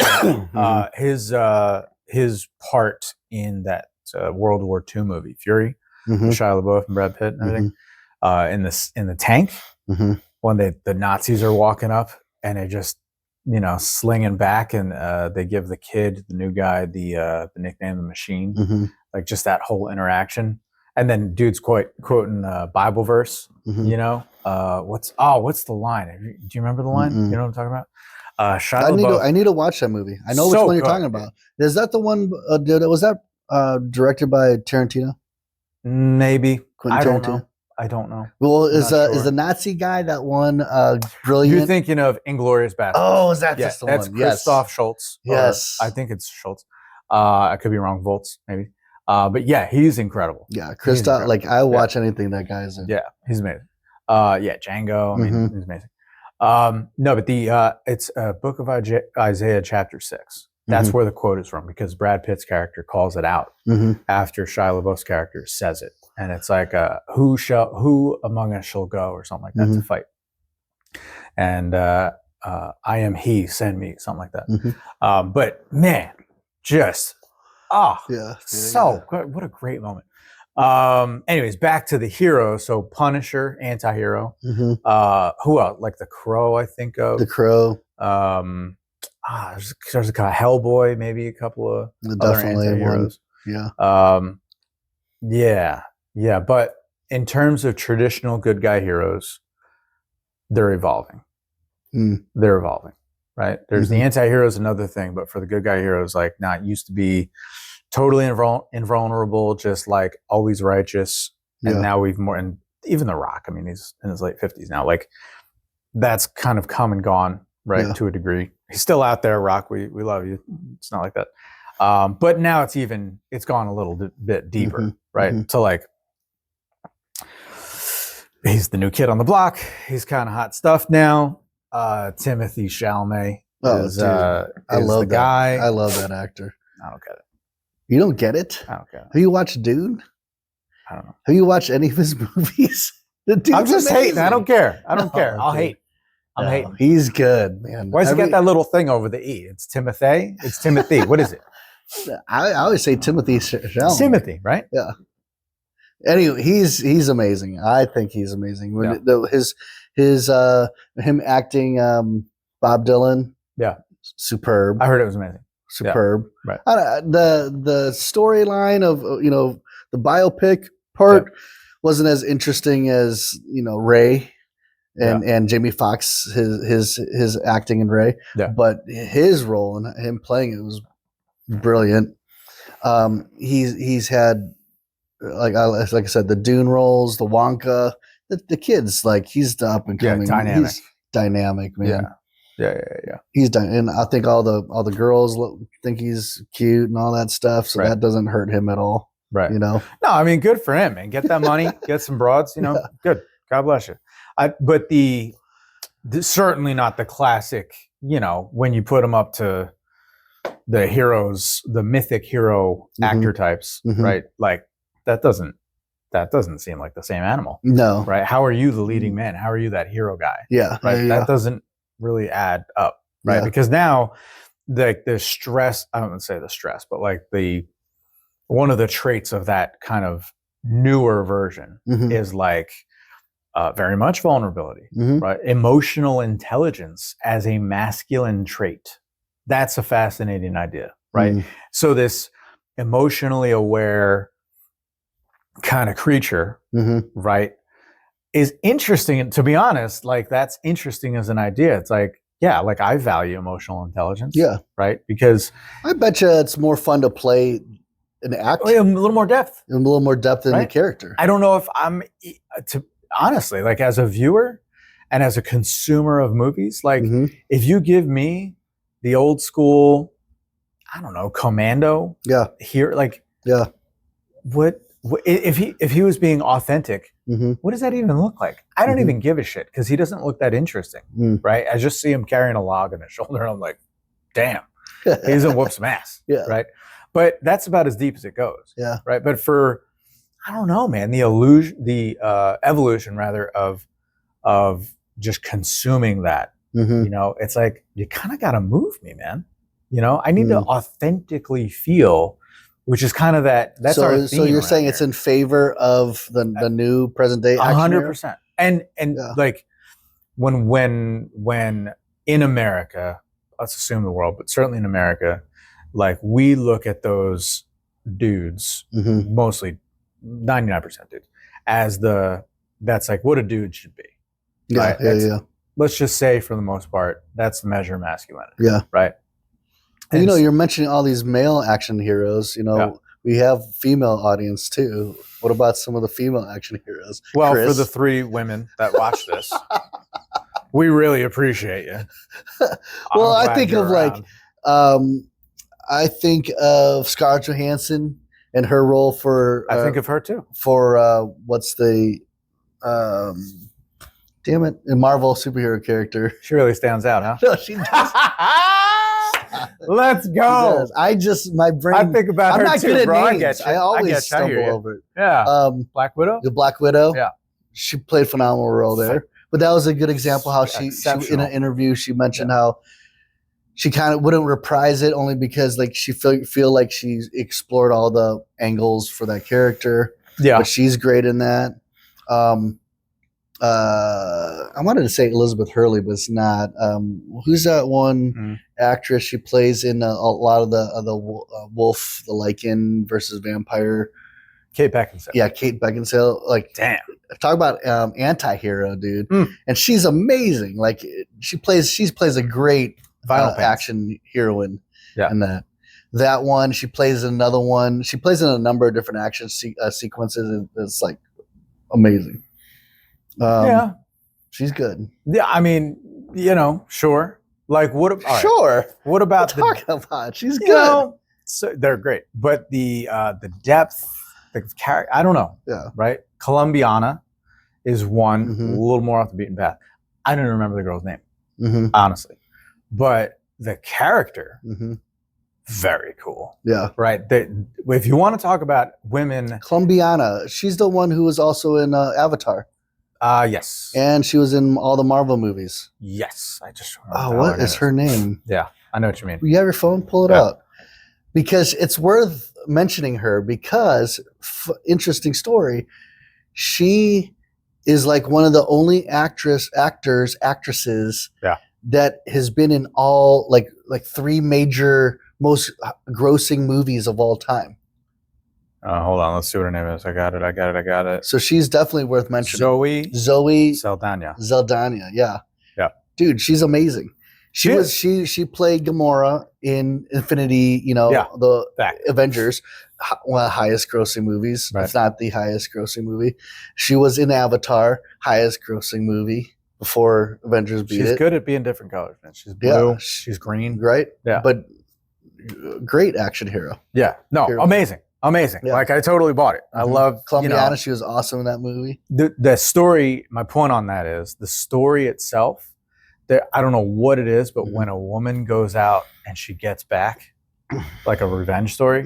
His part in that World War II movie, Fury, Shia LaBeouf and Brad Pitt and everything, in the tank, when the Nazis are walking up and they just, slinging back, and they give the kid, the new guy, the nickname, the Machine, like just that whole interaction. And then dude's quoting a Bible verse, what's the line? Do you remember the line? You know what I'm talking about? I need to watch that movie. I know which one you're talking about. Is that the one, was that directed by Tarantino? Maybe. Quentin I don't know. Well, is the Nazi guy that one brilliant? You're thinking of Inglourious Basterds. Oh, is that just the one? That's Christoph Schultz. Yes. I think it's Schultz. I could be wrong. Voltz, maybe. But yeah, he's incredible. Yeah, Christoph. Like, I watch anything that guy's in. Yeah, he's amazing. Django. I mean, he's amazing. No, but it's Book of Isaiah, chapter 6. That's where the quote is from, because Brad Pitt's character calls it out after Shia LaBeouf's character says it. And it's like, who among us shall go, or something like that, to fight. And I am he, send me, something like that. But man, just, good. What a great moment. Anyways, back to the hero. So Punisher, anti-hero. Who else? Like the Crow, I think of. The Crow. There's a guy, Hellboy, maybe a couple of other anti-heroes. Yeah. But in terms of traditional good guy heroes, they're evolving. They're evolving, right? There's the anti-heroes, another thing, but for the good guy heroes, like, not used to be totally invulnerable, just like always righteous. And now and even The Rock, I mean, he's in his late 50s now. Like, that's kind of come and gone, right? To a degree. He's still out there, Rock. We love you. It's not like that. But now it's gone a little bit deeper, right? So like, he's the new kid on the block. He's kind of hot stuff now. Timothée Chalamet is I love the guy. I love that actor. I don't get it. You don't get it? I don't get it. Have you watched Dune? I don't know. Have you watched any of his movies? I'm just hating. I don't care. I'll hate. I'm hating. He's good, man. Why does he got that little thing over the E? It's Timothée. It's Timothy. What is it? I always say Timothée Chalamet. Timothy, right? Yeah. Anyway, he's amazing. I think he's amazing. Him acting Bob Dylan. Yeah. Superb. I heard it was amazing. Superb. Yeah. Right. The storyline of the biopic part wasn't as interesting as Ray and Jamie Foxx, his acting in Ray. Yeah. But his role and him playing it was brilliant. He's had like I said, the Dune roles, the Wonka, the kids, like, he's the up and coming. Dynamic. He's dynamic, man. Yeah. He's done, and I think all the girls think he's cute and all that stuff, so that doesn't hurt him at all. Right. No, I mean, good for him, man. Get that money, get some broads, good. God bless you. But the certainly not the classic, when you put him up to the heroes, the mythic hero actor types, right? Like, that doesn't seem like the same animal. No. Right? How are you the leading man? How are you that hero guy? Yeah. Right? Yeah. That doesn't really add up, right? Because now the stress, I don't say the stress, but like one of the traits of that kind of newer version is like very much vulnerability, right? Emotional intelligence as a masculine trait. That's a fascinating idea, right? So this emotionally aware kind of creature, right, is interesting. To be honest, like that's interesting as an idea. It's like, yeah, like I value emotional intelligence. Yeah. Right. Because I bet you it's more fun to play an act. A little more depth. A little more depth in right? the character. I don't know if I'm, honestly, like as a viewer and as a consumer of movies, like if you give me the old school, I don't know, Commando. Yeah. Here, like, yeah. What if he was being authentic? What does that even look like? I don't even give a shit because he doesn't look that interesting, right? I just see him carrying a log on his shoulder. And I'm like, damn, he's gonna whoop some ass, right? But that's about as deep as it goes, right? But for, I don't know, man, the evolution rather of just consuming that, you know, it's like you kind of got to move me, man. You know, I need to authentically feel. Which is kind of that's our theme. So you're saying here. It's in favor of the new present day action 100%. And like when in America, let's assume the world, but certainly in America, like we look at those dudes, mostly 99% dudes, as that's like what a dude should be. Right? Let's just say for the most part, that's the measure of masculinity. Yeah. Right. And you know, you're mentioning all these male action heroes. You know, we have female audience too. What about some of the female action heroes? Well, Chris? For the 3 women that watch this, we really appreciate you. Well, I think of I think of Scarlett Johansson and her role for. I think of her too. For what's the, damn it, a Marvel superhero character. She really stands out, huh? No, she does. Let's go. My brain. I think about her too, bro. I always stumble over it. Yeah. Black Widow? The Black Widow. Yeah. She played a phenomenal role there. But that was a good example how she in an interview, she mentioned how she kind of wouldn't reprise it only because like she feel like she's explored all the angles for that character. Yeah. But she's great in that. I wanted to say Elizabeth Hurley, but it's not. Who's that one actress? She plays in a lot of the Wolf, the Lycan versus Vampire. Kate Beckinsale. Yeah, Kate Beckinsale. Like, damn, talk about anti-hero, dude. And she's amazing. Like, she plays a great action heroine. Yeah, in that one, she plays in another one. She plays in a number of different action sequences. And it's like amazing. Yeah, she's good. Yeah, I mean, you know, sure. Like, what? Sure. What about She's good. Know, so they're great, but the depth, the character. I don't know. Yeah. Right. Colombiana is one, a little more off the beaten path. I don't remember the girl's name, honestly, but the character, very cool. Yeah. Right. If you want to talk about women, Colombiana, she's the one who was also in Avatar. Yes. And she was in all the Marvel movies. Yes. I just what is her name? Yeah, I know what you mean. You have your phone? Pull it up. Because it's worth mentioning her because, interesting story, she is like one of the only actresses that has been in all like 3 major most grossing movies of all time. Hold on, let's see what her name is. I got it. So she's definitely worth mentioning. Zoe Saldana. Yeah. Yeah. Dude, she's amazing. She played Gamora in Infinity, the Avengers, one of the highest grossing movies. Right. It's not the highest grossing movie. She was in Avatar, highest grossing movie before Avengers beat it. She's good at being different colors, man. She's blue, she's green. Right? Yeah. But great action hero. Yeah. No, amazing. Amazing. Yeah. Like I totally bought it. I love Colombiana. She was awesome in that movie. The story, my point on that is the story itself. I don't know what it is, but when a woman goes out and she gets back, like a revenge story,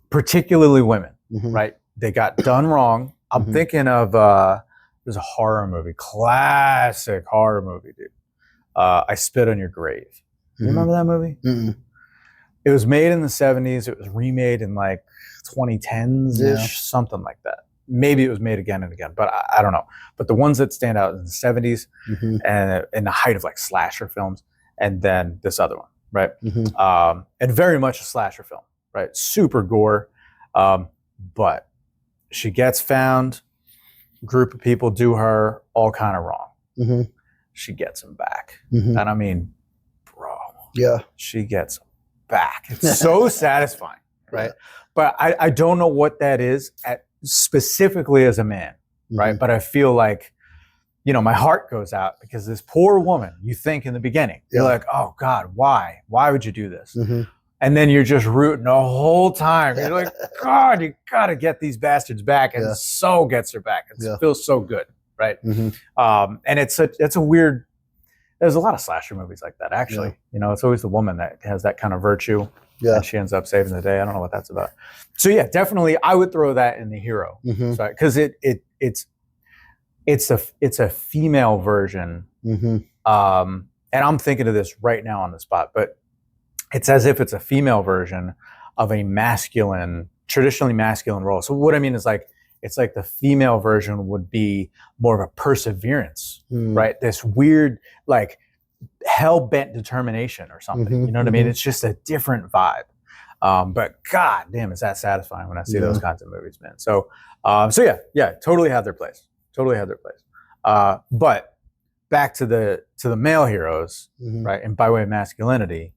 particularly women, right? They got done wrong. I'm thinking of there's a horror movie, classic horror movie, dude. I Spit on Your Grave. You remember that movie? It was made in the 70s. It was remade in like 2010s-ish, something like that. Maybe it was made again and again, but I don't know. But the ones that stand out in the 70s and in the height of like slasher films, and then this other one, right? And very much a slasher film, right? Super gore. But she gets found, group of people do her all kind of wrong. Mm-hmm. She gets him back. Mm-hmm. And I mean, bro, she gets him back. It's so satisfying, right? Yeah. But I don't know what that is specifically as a man, right? But I feel like, you know, my heart goes out because this poor woman, you think in the beginning, you're like, oh God, why? Why would you do this? Mm-hmm. And then you're just rooting the whole time. You're like, God, you got to get these bastards back. And so gets her back. It feels so good, right? Mm-hmm. And it's a weird, there's a lot of slasher movies like that, actually. Yeah. You know, it's always the woman that has that kind of virtue. Yeah. And she ends up saving the day. I don't know what that's about. So yeah, definitely I would throw that in the hero. Mm-hmm. Because it's a female version. Mm-hmm. And I'm thinking of this right now on the spot, but it's as if it's a female version of a traditionally masculine role. So what I mean is it's like the female version would be more of a perseverance, right? This weird, like hell-bent determination or something. Mm-hmm, you know what I mean? It's just a different vibe. But God damn, is that satisfying when I see those kinds of movies, man. So yeah, totally have their place. But back to the male heroes, right? And by way of masculinity,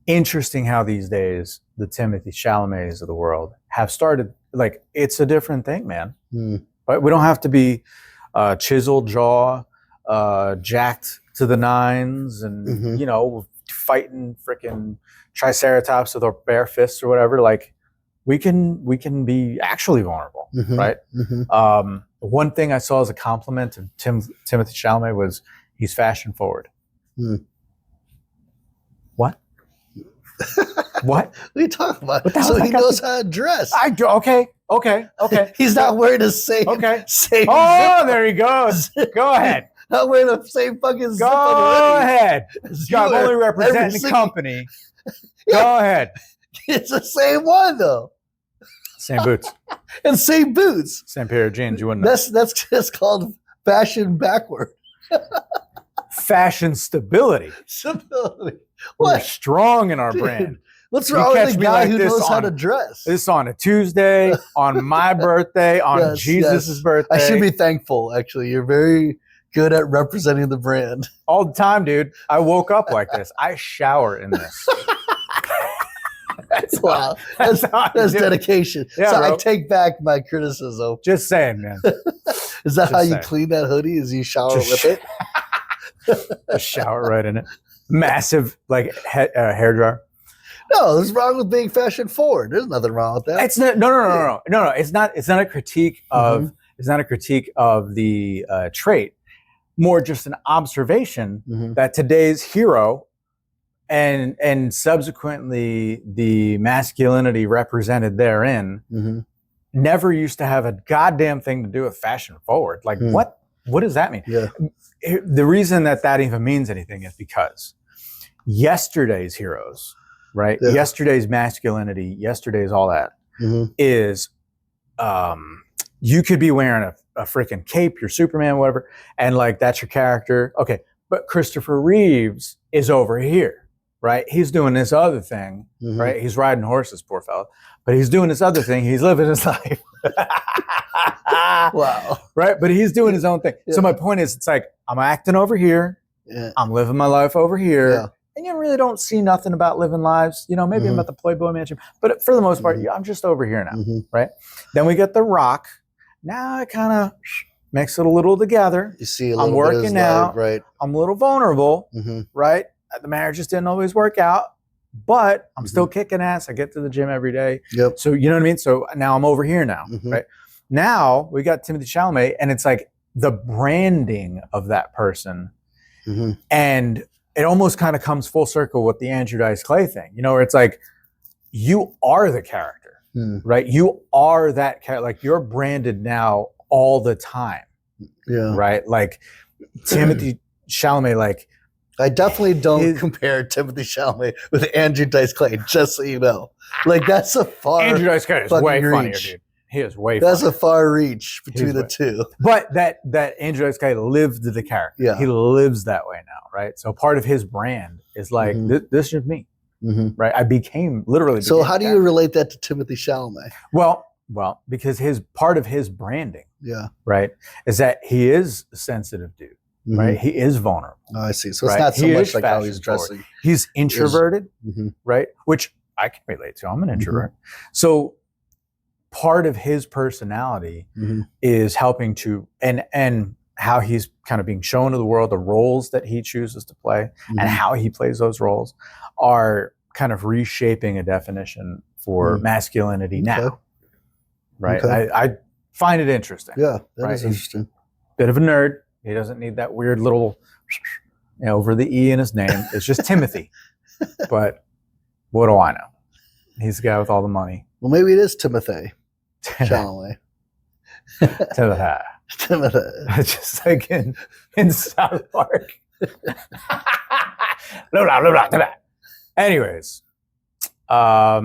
interesting how these days the Timothée Chalamets of the world have started, like, it's a different thing, man. Right? We don't have to be chiseled jaw, jacked to the nines, and you know, fighting freaking triceratops with our bare fists or whatever. Like, we can be actually vulnerable, right? One thing I saw as a compliment to Timothée Chalamet was he's fashion forward. What? What? What are you talking about? So he knows how to dress. Okay. He's not wearing the same. Same zip. There he goes. Go ahead. Not wearing the same fucking zip. Go ahead. I'm only representing the company. Go ahead. It's the same one though. Same boots. And same boots. Same pair of jeans. You wouldn't know. That's just called fashion backward. Fashion stability. What? We're strong in our brand. What's wrong with the guy who knows how to dress? This on a Tuesday, on my birthday, on Jesus' birthday. I should be thankful, actually. You're very good at representing the brand. All the time, dude. I woke up like this. I shower in this. Wow. That's dedication. Yeah, so bro. I take back my criticism. Just saying, man. Is that how you clean that hoodie? Is you shower with it? Just shower right in it. Massive, like, hair dryer. No, what's wrong with being fashion forward? There's nothing wrong with that. It's not. No. It's not a critique of. It's not a critique of the trait. More just an observation that today's hero, and subsequently the masculinity represented therein, never used to have a goddamn thing to do with fashion forward. Like, what does that mean? Yeah. The reason that even means anything is because yesterday's heroes, right? Yeah. Yesterday's masculinity, yesterday's all that is, you could be wearing a freaking cape, you're Superman, whatever, and like that's your character. Okay, but Christopher Reeves is over here, right? He's doing this other thing, right? He's riding horses, poor fella, but he's doing this other thing. He's living his life. Wow. Right? But he's doing his own thing. Yeah. So my point is, it's like, I'm acting over here. Yeah. I'm living my life over here. Yeah. And you really don't see nothing about living lives. You know, maybe I'm at the Playboy Mansion. But for the most part, I'm just over here now. Right? Then we get The Rock. Now it kind of mix it a little together. You see a little I'm working out. Right. I'm a little vulnerable. Right? The marriages didn't always work out. But I'm still kicking ass. I get to the gym every day. Yep. So you know what I mean? So now I'm over here now. Right? Now we got Timothée Chalamet, and it's like the branding of that person. And it almost kind of comes full circle with the Andrew Dice Clay thing, you know, where it's like, you are the character, right? You are that character. Like, you're branded now all the time. Yeah. Right? Like, Timothée Chalamet, like, I definitely don't compare Timothée Chalamet with Andrew Dice Clay, just so you know. Like, that's a far Andrew Dice Clay is way funnier, dude. He is way funnier. That's a far reach between the two. But that Andrew Dice Clay lived the character. Yeah. He lives that way now, right? So part of his brand is like, this is me, right? I became literally. So how do you relate that to Timothée Chalamet? Well, because part of his branding Yeah. Right. Is that he is a sensitive dude. Mm-hmm. Right. He is vulnerable. Oh, I see. So it's not so much like how he's dressing. Forward. He's introverted. Right. Which I can relate to. I'm an introvert. So part of his personality is helping to, and how he's kind of being shown to the world, the roles that he chooses to play and how he plays those roles are kind of reshaping a definition for masculinity now. Right. Okay. I find it interesting. Yeah, that is interesting. Bit of a nerd. He doesn't need that weird little over the E in his name. It's just Timothy. But what do I know? He's the guy with all the money. Well, maybe it is Timothée Chalamet. Timothe. Just like in South Park. Anyways, I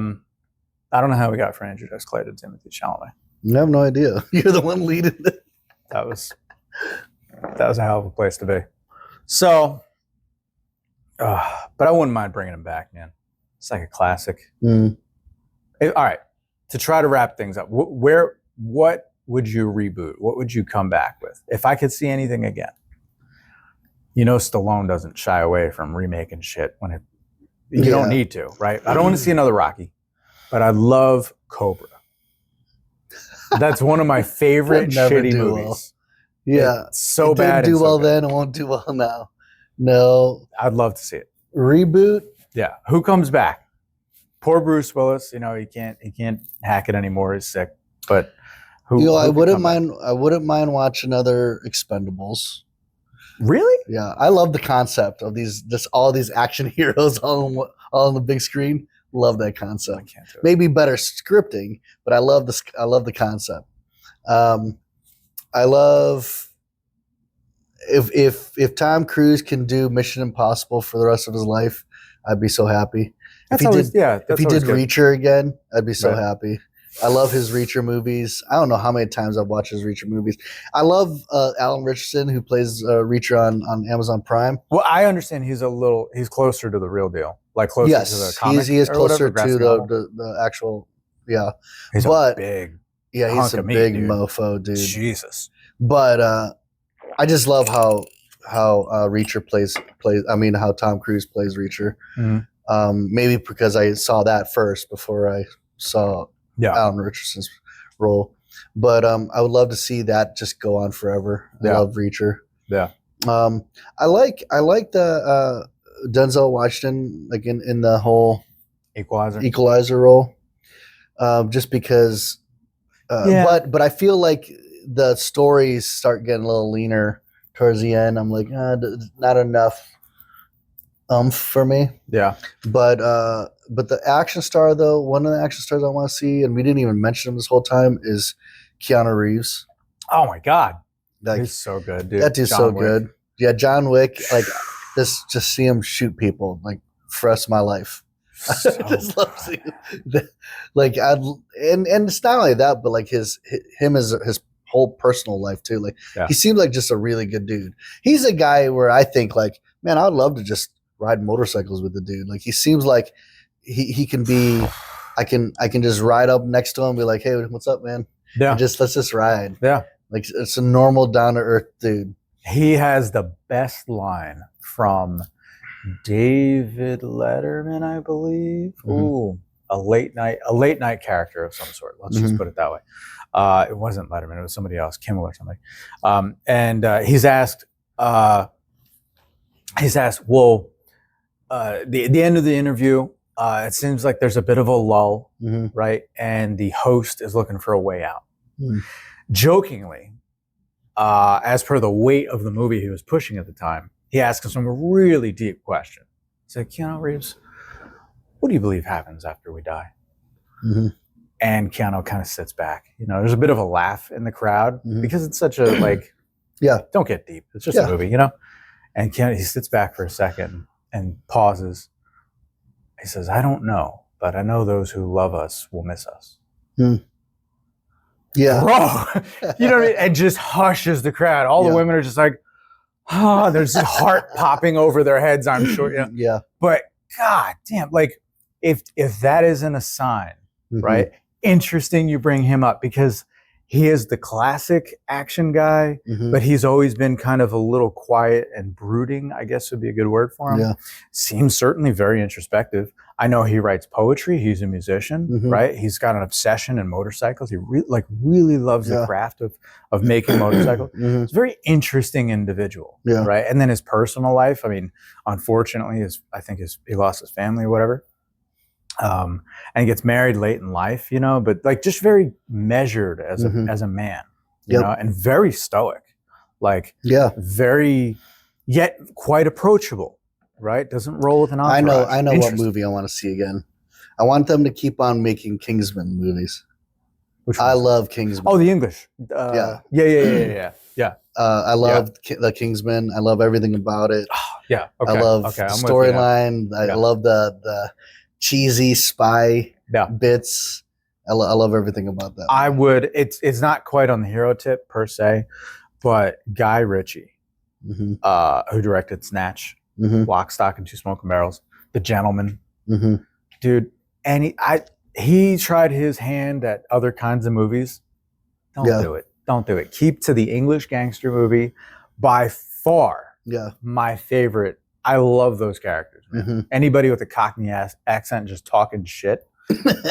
don't know how we got from Andrew Dice Clay to Timothée Chalamet. I have no idea. You're the one leading it. That was a hell of a place to be. So, but I wouldn't mind bringing him back, man. It's like a classic. All right, to try to wrap things up, what would you reboot? What would you come back with? If I could see anything again. You know, Stallone doesn't shy away from remaking shit when you don't need to, right? I don't want to see another Rocky, but I love Cobra. That's one of my favorite shitty movies. Well. Yeah. It's so bad. It didn't do well then, it won't do well now. No. I'd love to see it. Reboot? Yeah. Who comes back? Poor Bruce Willis, you know, he can't hack it anymore, he's sick. But I wouldn't mind watching another Expendables. Really? Yeah. I love the concept of all these action heroes all on the big screen. Love that concept. I can't do it. Maybe better scripting, but I love the concept. I love if Tom Cruise can do Mission Impossible for the rest of his life, I'd be so happy. If he did Reacher again, I'd be so happy. I love his Reacher movies. I don't know how many times I've watched his Reacher movies. I love Alan Richardson, who plays Reacher on Amazon Prime. Well, I understand he's closer to the real deal. Like closer to the comic. He is closer to the actual, yeah. He's a big he's a big mofo, dude. Jesus. But I just love how Reacher plays. I mean, how Tom Cruise plays Reacher. Maybe because I saw that first before I saw Alan Richardson's role. But I would love to see that just go on forever. I love Reacher. Yeah. I like the Denzel Washington like in the whole Equalizer role. Just because. But I feel like the stories start getting a little leaner towards the end. I'm like, not enough for me. Yeah. But the action star, though, one of the action stars I want to see, and we didn't even mention him this whole time, is Keanu Reeves. Oh my God. He's so good, dude. That dude's so good. Yeah, John Wick, like just see him shoot people like for the rest of my life. So I just love seeing like and it's not only that, but like his whole personal life too. Like he seems like just a really good dude. He's a guy where I think like, man, I'd love to just ride motorcycles with the dude. Like he seems like he can be. I can just ride up next to him and be like, hey, what's up, man? Yeah. And let's just ride. Yeah. Like it's a normal down to earth dude. He has the best line from David Letterman, I believe. Ooh, a late night character of some sort. Let's just put it that way. It wasn't Letterman; it was somebody else, Kimmel or something. And he's asked, well, the end of the interview, it seems like there's a bit of a lull, right? And the host is looking for a way out. Jokingly, as per the weight of the movie he was pushing at the time, he asked him some really deep question. He said, Keanu Reeves, what do you believe happens after we die? And Keanu kind of sits back. You know, there's a bit of a laugh in the crowd because it's such a don't get deep. It's just a movie, you know? And Keanu, he sits back for a second and pauses. He says, I don't know, but I know those who love us will miss us. Yeah. Bro, you know what I mean? And just hushes the crowd. All the women are just like, oh, there's heart popping over their heads, I'm sure. You know? Yeah. But God damn, like if that isn't a sign, right? Interesting you bring him up because he is the classic action guy, but he's always been kind of a little quiet and brooding, I guess would be a good word for him. Yeah. Seems certainly very introspective. I know he writes poetry. He's a musician, right? He's got an obsession in motorcycles. He really loves the craft of making motorcycles. He's a very interesting individual, right? And then his personal life, I mean, unfortunately, he lost his family or whatever. And he gets married late in life, you know, but like just very measured as a man, you know, and very stoic, like very yet quite approachable, right? Doesn't roll with an entourage. I know what movie I want to see again. I want them to keep on making Kingsman movies. I love Kingsman. Oh, the English. Yeah. I love the Kingsman. I love everything about it. Yeah. Okay. I love storyline. I love the cheesy spy bits. I love everything about that. I would. It's not quite on the hero tip per se, but Guy Ritchie, who directed Snatch, Lock, Stock, and Two Smoking Barrels, The Gentleman, dude. And he tried his hand at other kinds of movies. Don't do it. Don't do it. Keep to the English gangster movie. By far, my favorite. I love those characters. Anybody with a Cockney accent just talking shit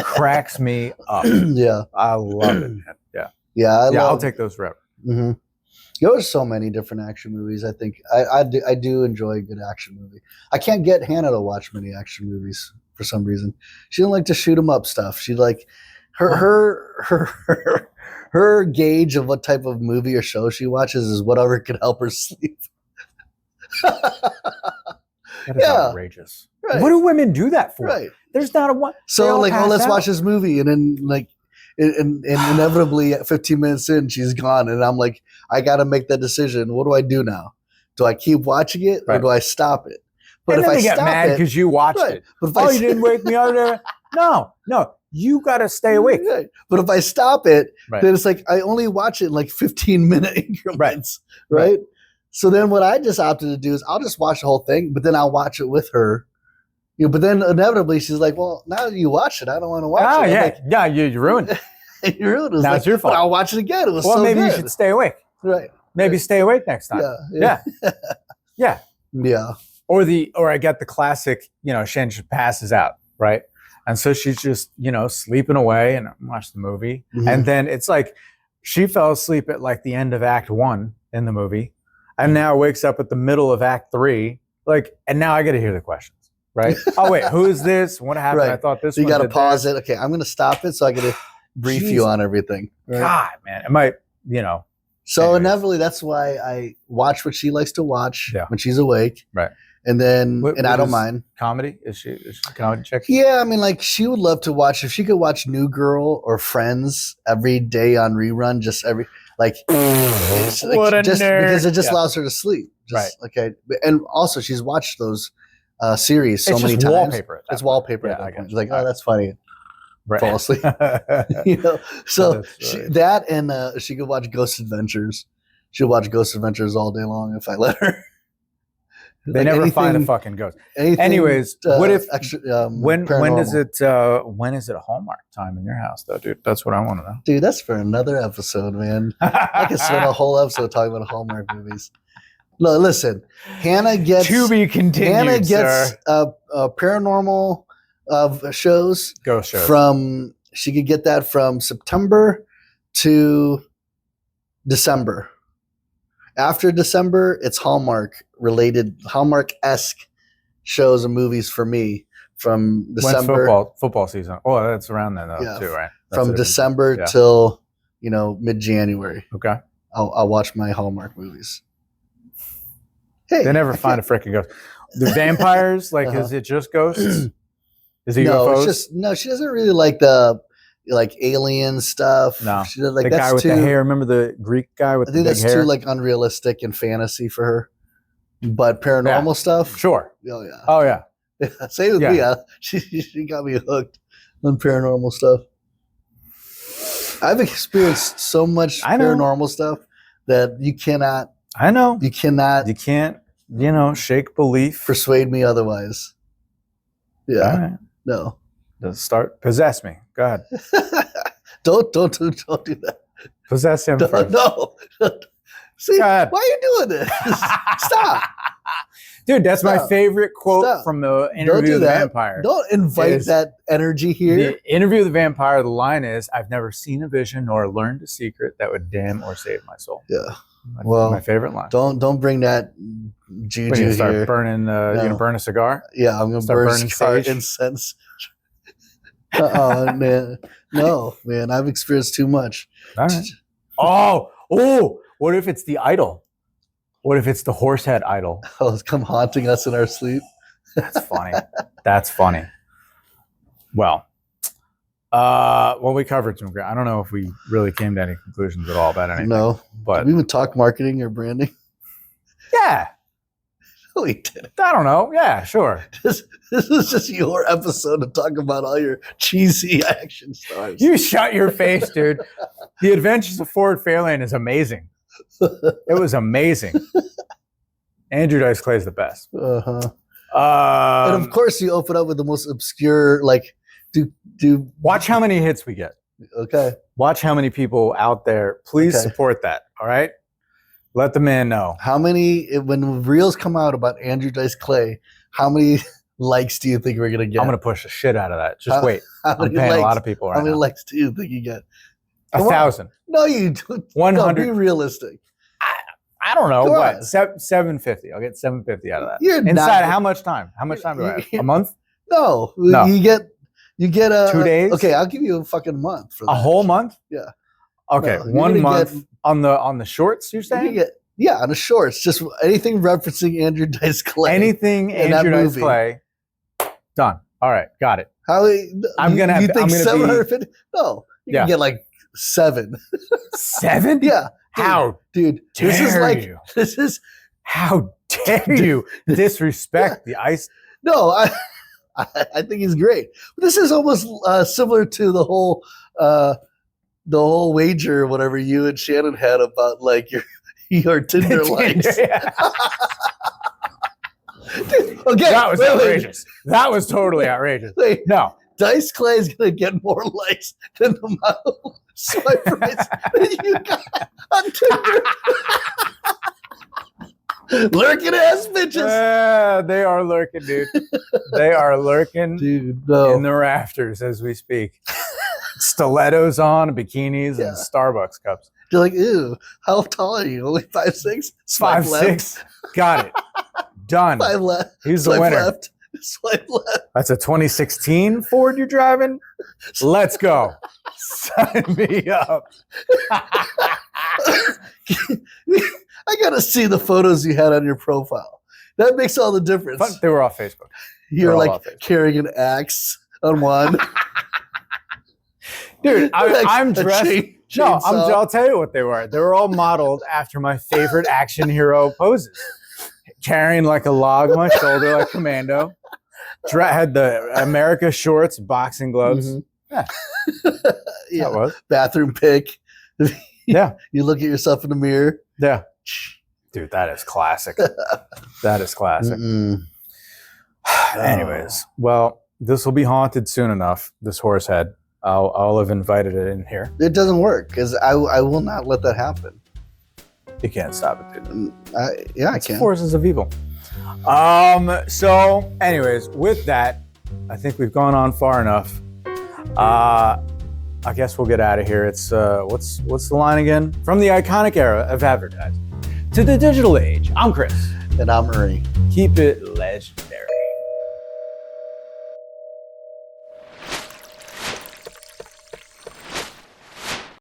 cracks me up. I love it. I'll take those forever. There's so many different action movies. I think I do enjoy a good action movie. I can't get Hannah to watch many action movies for some reason. She doesn't like to shoot 'em up stuff. She like her gauge of what type of movie or show she watches is whatever could help her sleep. That is outrageous. Right. What do women do that for? Right. There's not a one. So like, oh, let's watch this movie, and then like, and inevitably, at 15 minutes in, she's gone, and I'm like, I got to make that decision. What do I do now? Do I keep watching it, or do I stop it? But if I get mad because you watched it, but you didn't wake me up there. No, you got to stay awake. Right. But if I stop it, then it's like I only watch it in like 15-minute increments, right? So then what I just opted to do is I'll just watch the whole thing, but then I'll watch it with her. You know, but then inevitably she's like, well, now that you watch it, I don't want to watch it. You ruined it. You ruined it. Now it's your fault. But I'll watch it again. It was well, so maybe good. You should stay awake. Right. Maybe stay awake next time. Yeah. Or I get the classic, you know, Shen passes out, right? And so she's just, you know, sleeping away and watch the movie. And then it's like she fell asleep at like the end of Act 1 in the movie. And now wakes up at the middle of Act 3, like, and now I got to hear the questions, right? Oh wait, who is this? What happened? I thought this. So you got to pause it. Okay, I'm going to stop it so I get to brief you on everything. Right? God, man, it might, you know. So inevitably, that's why I watch what she likes to watch when she's awake, right? And then, I don't mind. Comedy? Is she comedy chick? Yeah, I mean, like she would love to watch if she could watch New Girl or Friends every day on rerun, just every. Like, what a nerd. Because it just allows her to sleep. Right. Okay. And also, she's watched those series so many times. Wallpaper. It's wallpaper. At that point. She's like, oh, that's funny. Fall asleep. You know. So she could watch Ghost Adventures. She'll watch Ghost Adventures all day long if I let her. They like never find a fucking ghost. Anyways, what if when is it Hallmark time in your house though, dude? That's what I want to know. Dude, that's for another episode, man. I could spend a whole episode talking about Hallmark movies. No, listen, Hannah gets to be continued. Hannah gets paranormal shows, ghost shows from. She could get that from September to December. After December, it's Hallmark-related, Hallmark-esque shows and movies for me from December. When's football season? Oh, that's around then, too, right? That's from December till, mid-January. Okay. I'll watch my Hallmark movies. Hey, they never find a freaking ghost. The vampires, is it just ghosts? Is it UFOs? No, she doesn't really like the alien stuff. No, she does, like the guy with the hair. Remember the Greek guy with the big hair? I think that's too like unrealistic and fantasy for her. But paranormal stuff, sure. Oh yeah. Same with me. She got me hooked on paranormal stuff. I've experienced so much paranormal stuff that you cannot. I know you cannot. You can't. Shake belief. Persuade me otherwise. Yeah. All right. No. Possess me. Go ahead. Don't do that. Possess him first. No. See, why are you doing this? Stop. Dude, that's my favorite quote from the Interview with the Vampire. Don't invite that energy here. The Interview with the Vampire, the line is, I've never seen a vision nor learned a secret that would damn or save my soul. Yeah. That's my favorite line. Don't bring that juju here. Start burning, you gonna burn a cigar? Yeah, I'm gonna burn incense. Oh man. No, man, I've experienced too much. All right. Oh, what if it's the idol? What if it's the horsehead idol? Oh, it's come haunting us in our sleep. That's funny. That's funny. Well, we covered some. I don't know if we really came to any conclusions at all about anything. No, but did we even talk marketing or branding? Yeah. No, we didn't. I don't know. Yeah, sure. This is just your episode to talk about all your cheesy action stars. You shut your face, dude. The Adventures of Ford Fairlane is amazing. It was amazing. Andrew Dice Clay is the best. And of course, you open up with the most obscure, like, do watch how many hits we get. Okay. Watch how many people out there. Please support that. All right. Let the man know. How many, when reels come out about Andrew Dice Clay, how many likes do you think we're gonna get? I'm gonna push the shit out of that. Just wait. I'm paying a lot of people right now. How many likes do you think you get? 1,000. No, you don't. 100. No, be realistic. I don't know. What? 750. I'll get 750 out of that. Inside how much time? How much time do I have? A month? No. You get 2 days. Okay, I'll give you a fucking month for that. A whole month? Yeah. Okay, 1 month on the shorts. You're saying? On the shorts. Just anything referencing Andrew Dice Clay. Anything Andrew Dice Clay. Done. All right, got it. I'm gonna. You think 750? No, you can get like 7. 7? Yeah. How, dude? This is how dare you disrespect the ice? No, I think he's great. This is almost similar to the whole wager or whatever you and Shannon had about like your Tinder likes. Dude, okay, that was outrageous. That was totally outrageous. No. Dice Clay is going to get more likes than the model swipe rates that you got on Tinder. Lurking ass bitches. They are lurking, dude. They are lurking in the rafters as we speak. Stilettos on, bikinis, and Starbucks cups. You're like, ew, how tall are you? Only 5'6"? 5'6". Got it. Done. 5 left. He's the winner. Left. Swipe left. That's a 2016 Ford you're driving? Let's go. Sign me up. I got to see the photos you had on your profile. That makes all the difference. They were off Facebook. You're like carrying an axe on one. Dude, I'm dressed. No, I'll tell you what they were. They were all modeled after my favorite action hero poses. Carrying like a log on my shoulder like Commando. Had the America shorts, boxing gloves. Mm-hmm. Yeah. That was. Bathroom pick. Yeah. You look at yourself in the mirror. Yeah. Dude, that is classic. That is classic. Anyways, well, this will be haunted soon enough, this horse head. I'll have invited it in here. It doesn't work because I will not let that happen. You can't stop it, dude. I can. Forces of evil. So, anyways, with that, I think we've gone on far enough. I guess we'll get out of here. It's what's the line again? From the iconic era of advertising to the digital age. I'm Chris. And I'm Ernie. Keep it legendary.